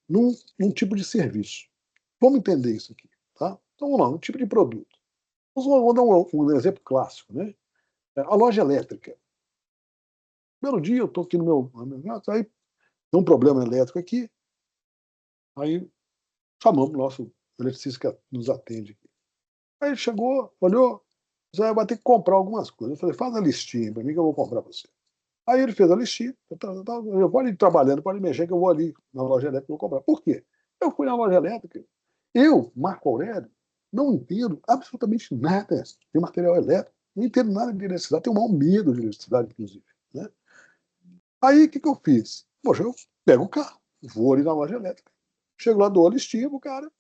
num tipo de serviço. Vamos entender isso aqui. Tá? Então vamos lá, um tipo de produto. Vamos dar um exemplo clássico. Né? A loja elétrica. Primeiro dia eu estou aqui no meu gato, aí tem um problema elétrico aqui, aí chamamos o nosso eletricista que nos atende aqui. Aí ele chegou, olhou, você vai ter que comprar algumas coisas. Eu falei, faz a listinha para mim que eu vou comprar para você. Aí ele fez a listinha, eu pode ir trabalhando, pode mexer, que eu vou ali na loja elétrica e vou comprar. Por quê? Eu fui na loja elétrica, eu, Marco Aurélio, não entendo absolutamente nada de material elétrico, não entendo nada de eletricidade, tenho o maior medo de eletricidade, inclusive. Né? Aí o que eu fiz? Poxa, eu pego o carro, vou ali na loja elétrica, chego lá, dou a listinha pro cara,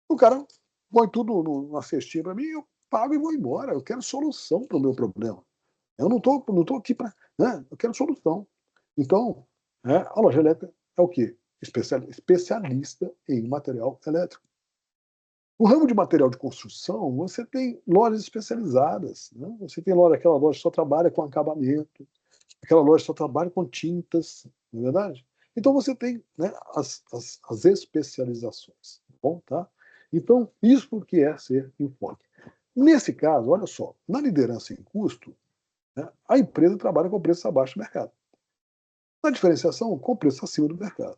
o cara põe tudo numa cestinha para mim, eu pago e vou embora. Eu quero solução para o meu problema. Eu não tô aqui para. Né? Eu quero solução. Então, a loja elétrica é o quê? Especialista em material elétrico. No ramo de material de construção, você tem lojas especializadas, né? Você tem aquela loja que só trabalha com acabamento, aquela loja que só trabalha com tintas, não é verdade? Então você tem, né, as especializações, tá bom, tá? Então, isso que é ser enfoque. Nesse caso, olha só, na liderança em custo, né, a empresa trabalha com preço abaixo do mercado. Na diferenciação, com preço acima do mercado.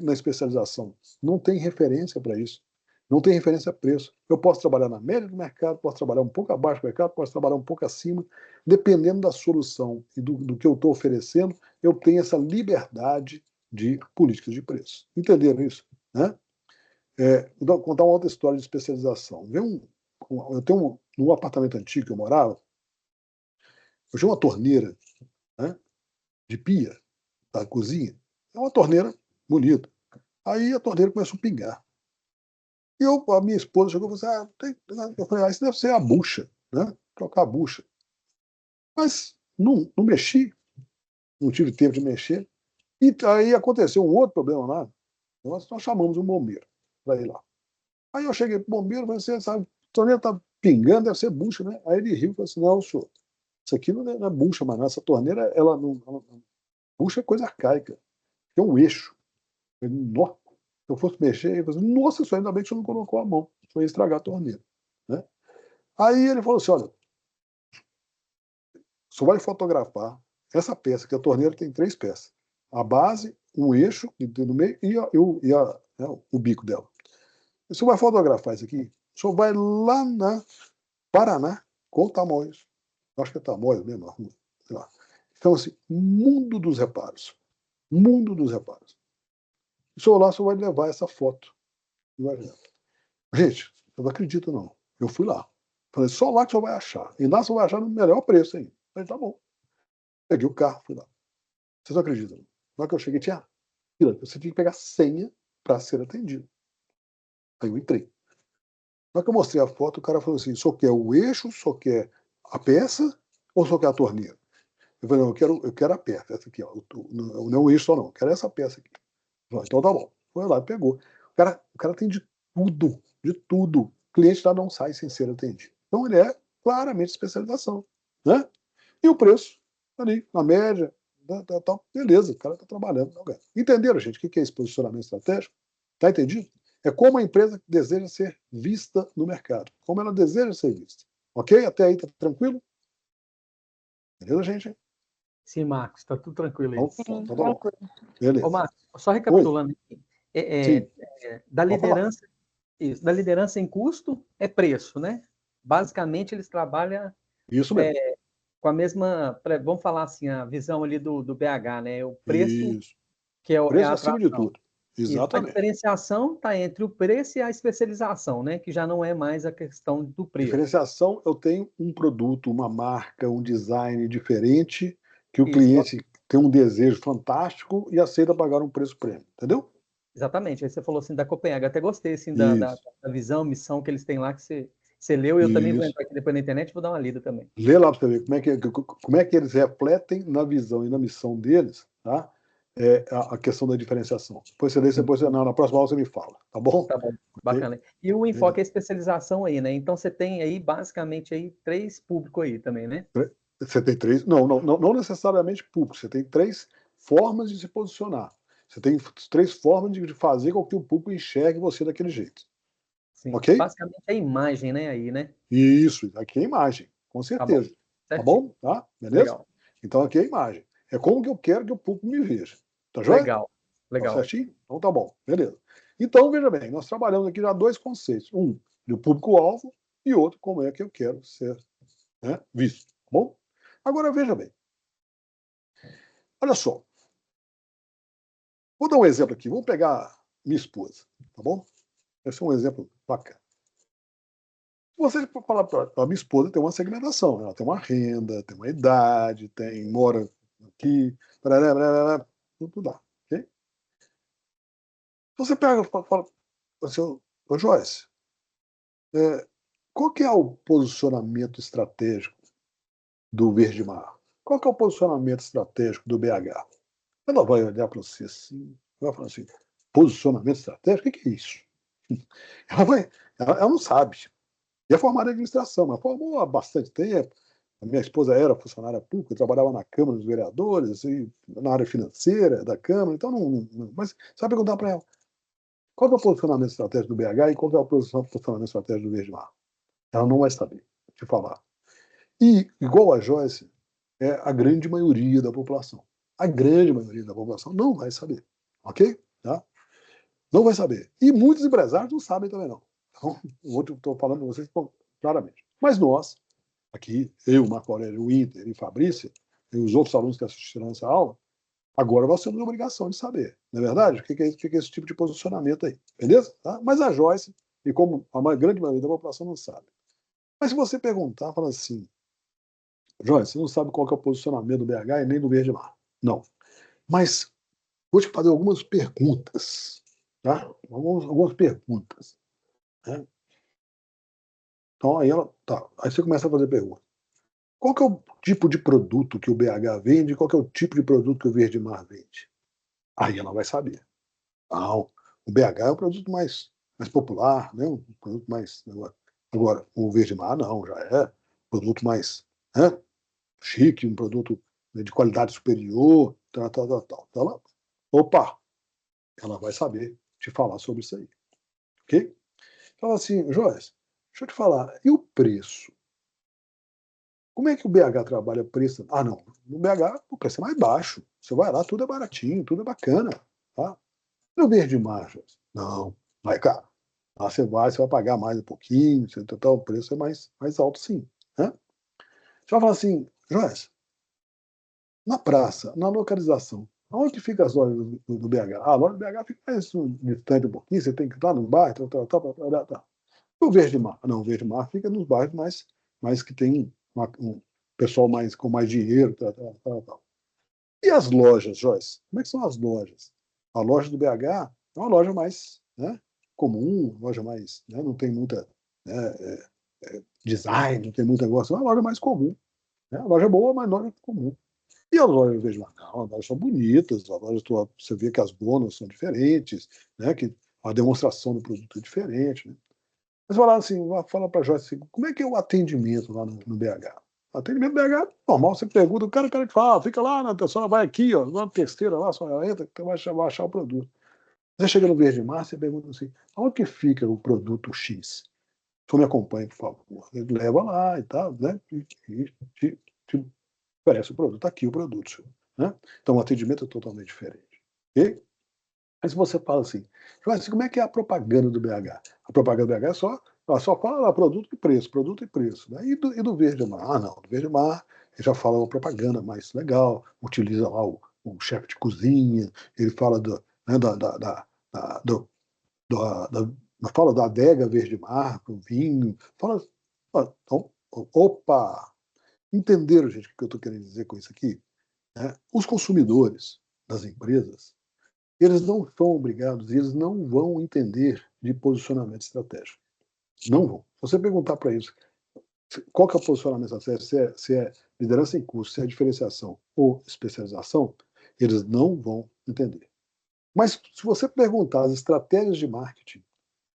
Na especialização, não tem referência para isso. Não tem referência a preço. Eu posso trabalhar na média do mercado, posso trabalhar um pouco abaixo do mercado, posso trabalhar um pouco acima. Dependendo da solução e do que eu estou oferecendo, eu tenho essa liberdade de políticas de preço. Entenderam isso? Né? Vou contar uma outra história de especialização. Eu tenho num apartamento antigo que eu morava, eu tinha uma torneira, né, de pia da cozinha. É uma torneira bonita. Aí a torneira começou a pingar. E a minha esposa chegou e falou assim, eu falei, isso deve ser a bucha, né? Trocar a bucha. Mas não mexi, não tive tempo de mexer. E aí aconteceu um outro problema lá. Nós chamamos um bombeiro para ir lá. Aí eu cheguei pro bombeiro e falei assim, sabe, a torneira está pingando, deve ser bucha, né? Aí ele riu e falou assim, não, senhor, isso aqui não é bucha, mas essa torneira, bucha é coisa arcaica. É um eixo. Eu falei, nossa, se eu fosse mexer, eu falei assim, nossa, isso ainda bem que você não colocou a mão, isso ia estragar a torneira. Né? Aí ele falou assim, olha, só vai fotografar essa peça, que a torneira tem 3 peças. A base, um eixo no meio né, o bico dela. O senhor vai fotografar isso aqui, o senhor vai lá na Paraná com o Tamoios. Acho que é Tamoios mesmo, sei lá. Então, assim, mundo dos reparos. Mundo dos reparos. O senhor lá só vai levar essa foto. Gente, eu não acredito não. Eu fui lá. Falei, só lá que o senhor vai achar. E lá o senhor vai achar no melhor preço aí. Falei, tá bom. Peguei o carro, fui lá. Vocês não acreditam? Na hora que eu cheguei, tinha fila. Você tinha que pegar senha para ser atendido. Aí eu entrei. Na hora que eu mostrei a foto, o cara falou assim, só quer o eixo, só quer a peça ou só quer a torneira? Eu falei, não, eu quero a peça, essa aqui, ó. Não é o eixo só não, eu quero essa peça aqui. Falei, então tá bom. Foi lá e pegou. O cara tem de tudo, de tudo. O cliente lá não sai sem ser atendido. Então ele é claramente especialização. Né? E o preço, ali, na média, beleza, o cara está trabalhando. Entenderam, gente, o que é esse posicionamento estratégico? Tá entendido? É como a empresa deseja ser vista no mercado. Como ela deseja ser vista. Ok? Até aí tá tranquilo? Beleza, gente? Sim, Marcos, está tudo tranquilo aí. Então Sim, tá bom. tranquilo. Beleza. Ô, Marcos, só Oi, recapitulando aqui, sim, da pode falar. liderança, isso, da liderança em custo é preço, né? Basicamente, eles trabalham Isso mesmo. com a mesma, vamos falar assim, a visão ali do BH, né? O preço Isso. que é Preço a acima de atração. tudo. Isso. A Exatamente. diferenciação está entre o preço e a especialização, né? Que já não é mais a questão do preço. Diferenciação, eu tenho um produto, uma marca, um design diferente, que o Isso, cliente tem um desejo fantástico e aceita pagar um preço prêmio. Entendeu? exatamente. Aí você falou assim da Copenhague. Eu até gostei assim, Isso. da visão, missão que eles têm lá, que você leu, e eu também vou Isso. entrar aqui depois na internet e vou dar uma lida também. Lê lá para você ver como é que eles refletem na visão e na missão deles, tá? A questão da diferenciação. Depois você lê, depois você, não, na próxima aula você me fala, tá bom? Tá bom, Ok? bacana. E o Beleza. enfoque é a especialização aí, né? Então você tem aí basicamente aí 3 públicos aí também, né? Você tem 3, não necessariamente público, você tem 3 formas de se posicionar. Você tem 3 formas de fazer com que o público enxergue você daquele jeito. Sim. Ok? Basicamente é a imagem, né? Aí, né? Isso, aqui é a imagem, com Tá bom, certeza. Tá certinho. bom? Tá? Beleza? Legal, Então aqui é a imagem. É como que eu quero que o público me veja. Tá joia? legal, Tá legal. certinho? Então tá bom, beleza. Então, veja bem, nós trabalhamos aqui já 2 conceitos. Um, do público-alvo, e outro, como é que eu quero ser, né, visto. Tá bom? Agora, veja bem. Olha só. Vou dar um exemplo aqui. Vamos pegar minha esposa, tá bom? Esse é um exemplo bacana. Você falar para a minha esposa, tem uma segmentação. Ela tem uma renda, tem uma idade, mora aqui, tudo dá. Ok? Você pega e fala assim, ô Joyce, qual que é o posicionamento estratégico do Verde Mar? Qual que é o posicionamento estratégico do BH? Ela vai olhar para você assim, vai falar assim, posicionamento estratégico? O que é isso? Ela não sabe. E é formada em administração, mas formou há bastante tempo. A minha esposa era funcionária pública, trabalhava na Câmara dos Vereadores, e na área financeira da Câmara, então mas você vai perguntar para ela, qual é o posicionamento estratégico do BH e qual é o posicionamento estratégico do Verde Mar? Ela não vai saber te falar. E, igual a Joyce, é a grande maioria da população. A grande maioria da população não vai saber. Ok? Tá? Não vai saber. E muitos empresários não sabem também, não. Então, estou falando para vocês claramente. Mas nós, aqui, eu, Marco Aurélio, Winter e Fabrícia, e os outros alunos que assistiram essa aula, agora nós temos a obrigação de saber, não é verdade? O que é esse tipo de posicionamento aí, beleza? Tá? Mas a Joyce, e como a grande maioria da população não sabe. Mas se você perguntar, fala assim, Joyce, você não sabe qual que é o posicionamento do BH e nem do Verde Mar. Não. Mas vou te fazer algumas perguntas, tá? Algumas perguntas. Né? Então aí você começa a fazer perguntas. Qual que é o tipo de produto que o BH vende? Qual que é o tipo de produto que o Verde Mar vende? Aí ela vai saber. Não, o BH é um produto mais popular, né? Um produto mais. Agora, o Verde Mar não, já é um produto mais, né? Chique, um produto de qualidade superior, tal. Então opa, ela vai saber te falar sobre isso aí. Ok? Então, assim, Joyce, deixa eu te falar, e o preço? Como é que o BH trabalha preço? Ah, não. No BH o preço é mais baixo. Você vai lá, tudo é baratinho, tudo é bacana. Tá? No Verde Mar, Joyce? Não, vai caro. Lá você vai pagar mais um pouquinho, o preço é mais alto, sim. Né? Você vai falar assim, Joyce, na praça, na localização, onde fica as lojas do BH? Ah, a loja do BH fica mais distante um pouquinho, você tem que estar no bairro, tal. O Verde Mar? Não, o Verde Mar fica nos bairros mais que tem um pessoal com mais dinheiro, tal. E as lojas, Joyce? Como é que são as lojas? A loja do BH é uma loja mais, né, comum, uma loja mais, né, não tem muita, né, design, não tem muito negócio, é uma loja mais comum. Né? A loja é boa, mas loja comum. E as lojas, eu vejo lá, não, as lojas são bonitas, as lojas, você vê que as bonas são diferentes, né, que a demonstração do produto é diferente. Né? Mas falar assim, fala para a Joyce, assim, como é que é o atendimento lá no BH? O atendimento do BH é normal, você pergunta, o cara te fala, fica lá, a pessoa vai aqui, ó, na terceira lá, só entra, que vai achar o produto. Você chega no Verde Mar, você pergunta assim, onde que fica o produto X? Tu me acompanha, por favor. Ele leva lá e tal, né? E te oferece o produto. Está aqui o produto, senhor. Né? Então o atendimento é totalmente diferente. Ok? Aí se você fala assim, como é que é a propaganda do BH? A propaganda do BH só fala lá produto e preço. Né? E do Verde Mar? Ah, não, do Verde Mar ele já fala uma propaganda mais legal, utiliza lá o chefe de cozinha, ele fala né, do, fala da adega Verde Mar, do vinho, fala. Então, opa! Entenderam, gente, o que eu estou querendo dizer com isso aqui? Né? Os consumidores das empresas, eles não são obrigados, eles não vão entender de posicionamento estratégico. Não vão. Se você perguntar para eles qual que é o posicionamento estratégico, se é liderança em curso, se é diferenciação ou especialização, eles não vão entender. Mas se você perguntar as estratégias de marketing,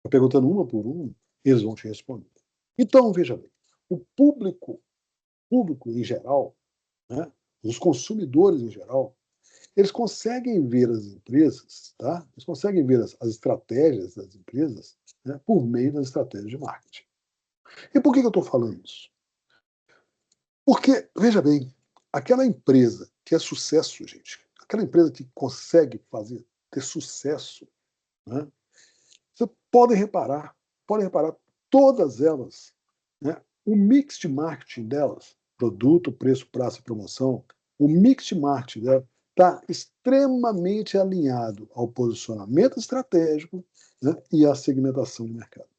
perguntando uma por uma, eles vão te responder. Então, veja bem, o público em geral, né, os consumidores em geral, eles conseguem ver as empresas, tá? Eles conseguem ver as estratégias das empresas, né, por meio das estratégias de marketing. E por que eu estou falando isso? Porque, veja bem, aquela empresa que é sucesso, gente, aquela empresa que consegue ter sucesso, né, você podem reparar, todas elas, né, o mix de marketing delas, produto, preço, prazo e promoção, o mix de marketing dela está extremamente alinhado ao posicionamento estratégico, né, e à segmentação de mercado.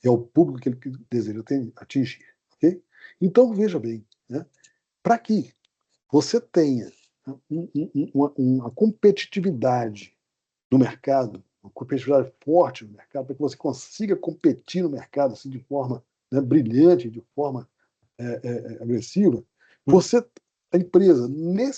É o público que ele deseja atingir. Okay? Então, veja bem, né, para que você tenha uma competitividade no mercado, uma competitividade forte no mercado, para que você consiga competir no mercado assim, de forma, né, brilhante, de forma agressiva, a empresa,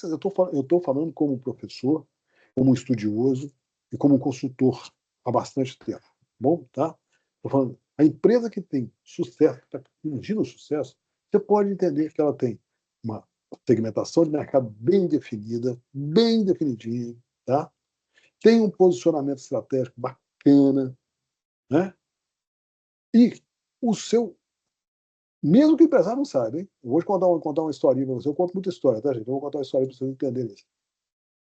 eu estou falando como professor, como estudioso e como consultor há bastante tempo. Bom, tá? Tô falando, a empresa que tem sucesso, que está atingindo o sucesso, você pode entender que ela tem uma segmentação de mercado bem definidinha, tá? Tem um posicionamento estratégico bacana, né? E o seu, mesmo que o empresário não saiba, hein? Eu vou contar uma historinha para você. Eu conto muita história, tá, gente? Eu vou contar uma história para vocês entenderem isso.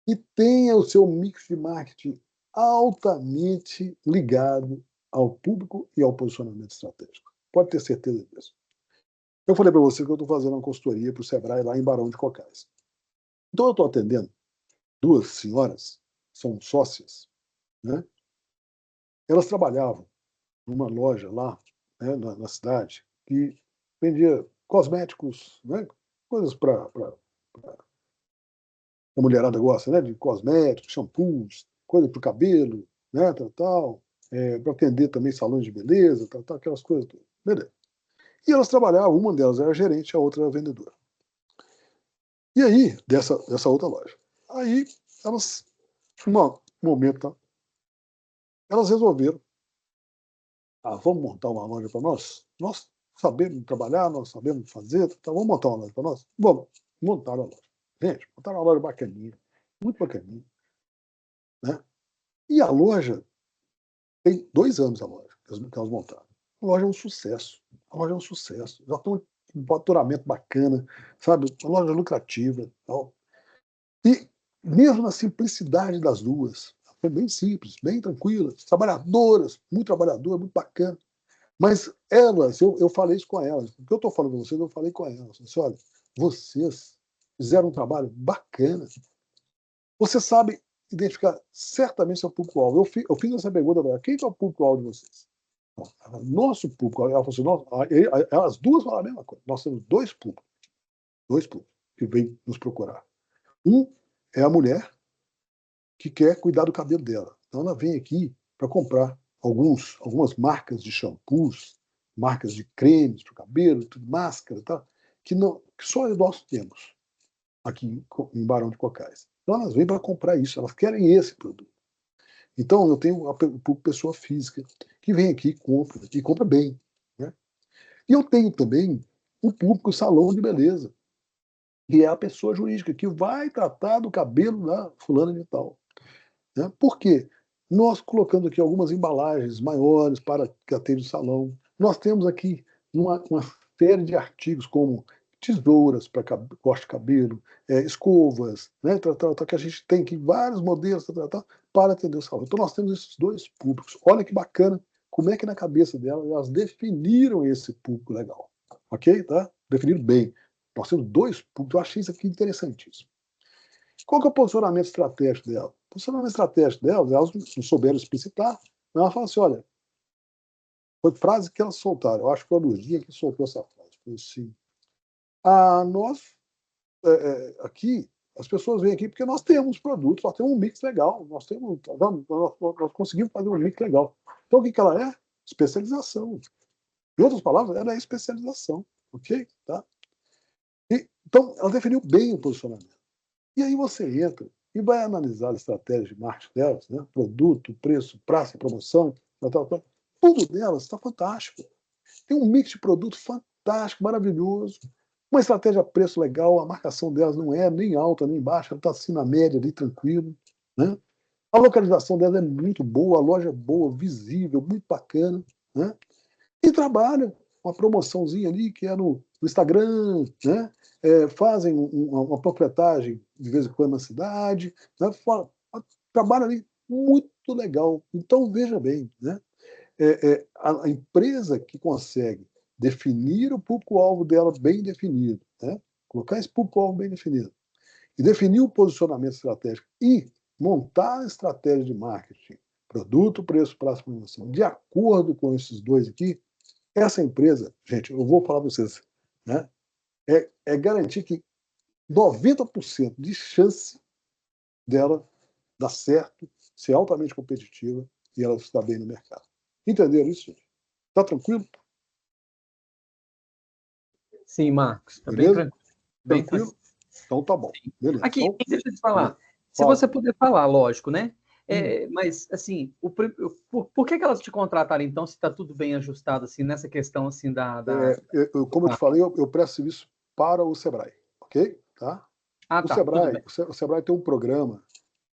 E tenha o seu mix de marketing altamente ligado ao público e ao posicionamento estratégico. Pode ter certeza disso. Eu falei para você que eu estou fazendo uma consultoria para o Sebrae lá em Barão de Cocais. Então eu estou atendendo duas senhoras, são sócias, né? Elas trabalhavam numa loja lá, né, na cidade, que vendia cosméticos, né, coisas para a mulherada gosta, né, de cosméticos, shampoos, coisas para o cabelo, né, tal, para atender também salões de beleza, tal, aquelas coisas todas. Beleza. E elas trabalhavam, uma delas era gerente, a outra era vendedora. E aí, dessa outra loja. Aí, elas, num momento, tá, elas resolveram, vamos montar uma loja para nós? Nós sabemos trabalhar, nós sabemos fazer, tá, vamos montar uma loja para nós? Vamos, montaram a loja. Gente, montaram uma loja bacaninha, muito bacaninha, né? E a loja, tem 2 anos a loja que elas montaram. A loja é um sucesso. A loja é um sucesso. Já estão com um faturamento bacana, sabe? Uma loja lucrativa. Tal. E mesmo na simplicidade das duas, foi bem simples, bem tranquila, muito trabalhadoras, muito bacana. Mas elas, eu falei isso com elas. O que eu estou falando para vocês, eu falei com elas. Eu disse, olha, vocês fizeram um trabalho bacana. Você sabe identificar certamente seu público-alvo. Eu fiz essa pergunta para ela, quem é o público-alvo de vocês? Nosso público, ela falou assim, as duas falaram a mesma coisa. Nós temos dois públicos que vêm nos procurar. Um é a mulher que quer cuidar do cabelo dela. Então ela vem aqui para comprar algumas marcas de shampoos, marcas de cremes para o cabelo, máscara, tá? que só nós temos aqui em Barão de Cocais. Então elas vêm para comprar isso, elas querem esse produto. Então eu tenho a pessoa física que vem aqui e compra bem. Né? E eu tenho também o público salão de beleza, que é a pessoa jurídica que vai tratar do cabelo da fulana de tal. Né? Por quê? Nós colocamos aqui algumas embalagens maiores para que atende o salão. Nós temos aqui uma série de artigos como tesouras para corte de cabelo, escovas, né, que a gente tem aqui vários modelos para atender o salão. Então nós temos esses dois públicos. Olha que bacana como é que na cabeça delas elas definiram esse público legal. Ok? Tá? Definiram bem. Nós temos dois públicos. Eu achei isso aqui interessantíssimo. Qual que é o posicionamento estratégico dela? O posicionamento estratégico dela, elas não souberam explicitar, mas ela fala assim, olha, foi frase que elas soltaram, eu acho que foi a Lurdinha que soltou essa frase, foi assim, nós, aqui, as pessoas vêm aqui porque nós temos produtos, nós temos um mix legal, nós conseguimos fazer um mix legal. Então o que ela é? Especialização. Em outras palavras, ela é especialização, ok? Tá? Então, ela definiu bem o posicionamento. E aí você entra e vai analisar a estratégia de marketing delas, né? Produto, preço, praça, promoção, tal. Tudo delas está fantástico. Tem um mix de produto fantástico, maravilhoso. Uma estratégia preço legal, a marcação delas não é nem alta nem baixa, ela está assim na média, ali tranquilo. Né? A localização delas é muito boa, a loja é boa, visível, muito bacana. Né? E trabalham uma promoçãozinha ali que é no Instagram, né? Fazem uma panfletagem de vez em quando na cidade, né? Trabalho ali muito legal. Então, veja bem, né? A empresa que consegue definir o público-alvo dela bem definido, né? Colocar esse público-alvo bem definido, e definir o posicionamento estratégico e montar a estratégia de marketing, produto, preço, prazo, promoção, de acordo com esses dois aqui, essa empresa, gente, eu vou falar para vocês, né? É garantir que 90% de chance dela dar certo, ser altamente competitiva e ela estar bem no mercado. Entenderam isso, gente? Tá tranquilo? Sim, Marcos, está bem Beleza? tranquilo. Bem Tranquilo? tranquilo. Então tá bom. Beleza. Aqui, Então, deixa eu te falar. Se fala. você puder falar, lógico, né? Mas, assim, por que elas te contrataram, então, se está tudo bem ajustado, assim, nessa questão, assim, Como eu te falei, eu presto serviço para o Sebrae, ok? Tá? Ah, tá, tudo bem. O Sebrae tem um programa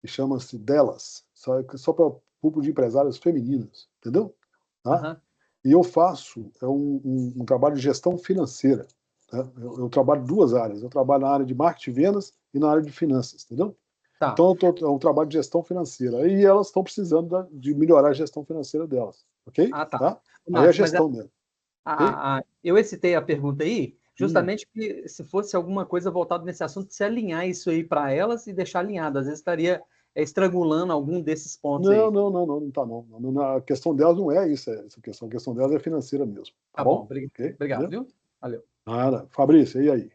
que chama-se Delas, só para público de empresárias femininas, entendeu? Tá? E eu faço um trabalho de gestão financeira. Tá? Eu trabalho em 2 áreas. Eu trabalho na área de marketing e vendas e na área de finanças, entendeu? Tá. Então, é um trabalho de gestão financeira. E elas estão precisando de melhorar a gestão financeira delas, ok? Ah, tá. Tá? Marcos, Aí é gestão mesmo. Eu excitei a pergunta aí, justamente porque se fosse alguma coisa voltada nesse assunto, se alinhar isso aí para elas e deixar alinhado. Às vezes estaria estrangulando algum desses pontos aí. Não tá não. A questão delas não é isso, essa questão. A questão delas é financeira mesmo. Tá bom? Obrigado, viu? Valeu. Nada. Fabrício, e aí?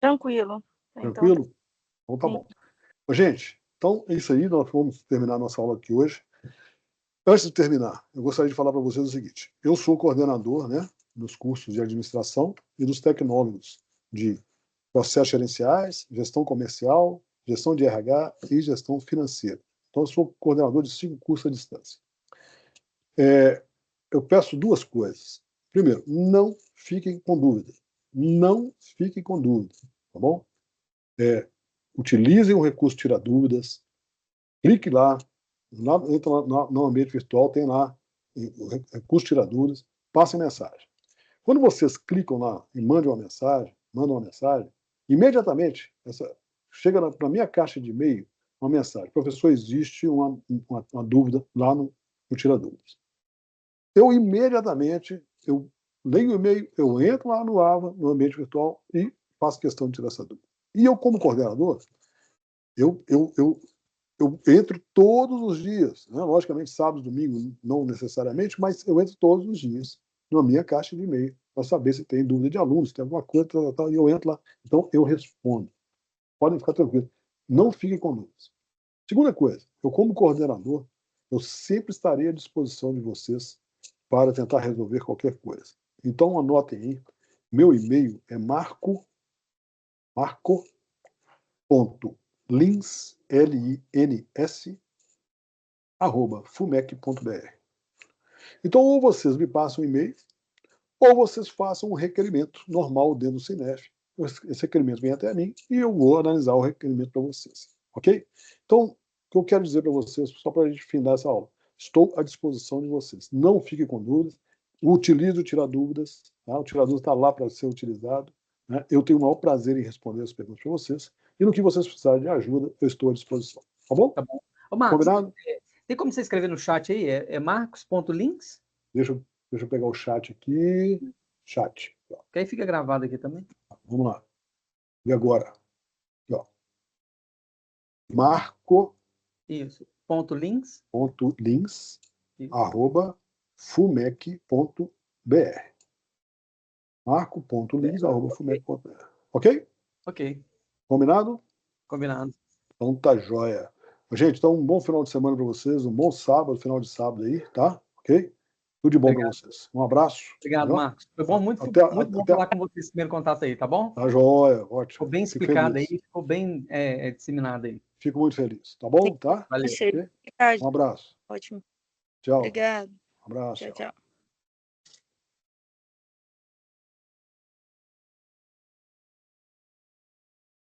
Tranquilo. Tranquilo? Então tá bom. Gente, então é isso aí. Nós vamos terminar a nossa aula aqui hoje. Antes de terminar, eu gostaria de falar para vocês o seguinte. Eu sou coordenador, né, dos cursos de administração e dos tecnólogos de processos gerenciais, gestão comercial, gestão de RH e gestão financeira. Então, eu sou coordenador de 5 cursos à distância. Eu peço 2 coisas. Primeiro, não fiquem com dúvida. Não fiquem com dúvida, tá bom? Utilizem o recurso Tira Dúvidas. Clique lá, entra no ambiente virtual, tem lá o recurso Tira Dúvidas, passem mensagem. Quando vocês clicam lá e mandam uma mensagem, imediatamente chega na minha caixa de e-mail uma mensagem: professor, existe uma dúvida lá no Tira Dúvidas. Eu imediatamente leio o e-mail, eu entro lá no AVA, no ambiente virtual, e faço questão de tirar essa dúvida. E eu, como coordenador, eu entro todos os dias, né? Logicamente, sábado, domingo, não necessariamente, mas eu entro todos os dias na minha caixa de e-mail para saber se tem dúvida de alunos, se tem alguma coisa, e eu entro lá. Então, eu respondo. Podem ficar tranquilos. Não fiquem com dúvidas. Segunda coisa, eu, como coordenador, eu sempre estarei à disposição de vocês para tentar resolver qualquer coisa. Então, anotem aí. Meu e-mail é marco.lins, @fumec.br. Então, ou vocês me passam um e-mail, ou vocês façam um requerimento normal dentro do Cinef. Esse requerimento vem até mim e eu vou analisar o requerimento para vocês. Ok? Então, o que eu quero dizer para vocês, só para a gente findar essa aula, estou à disposição de vocês. Não fiquem com dúvidas. Utilize o Tira Dúvidas. Tá? O Tira Dúvidas está lá para ser utilizado. Né? Eu tenho o maior prazer em responder as perguntas para vocês. E no que vocês precisarem de ajuda, eu estou à disposição. Tá bom? Tá bom. Ô, Marcos, combinado? Tem como você escrever no chat aí? É marcos.links? Deixa eu pegar o chat aqui. Chat. Que aí fica gravado aqui também. Vamos lá. E agora? Aqui, ó. Marco. Isso. .links. .links, @fumec.br. Marco.links, @fumec.br. Ok? Ok. Combinado? Combinado. Então tá joia. Gente, então um bom final de semana para vocês, um bom sábado, final de sábado aí, tá? Ok? Tudo de bom para vocês. Um abraço. Obrigado, Entendeu? Marcos. Foi bom, muito bom falar com você esse primeiro contato aí, tá bom? Tá joia, ótimo. Ficou bem explicado aí, ficou bem disseminado aí. Fico muito feliz, tá bom? Tá? Valeu. Um abraço. Ótimo. Tchau. Obrigado. Um abraço. Tchau, tchau.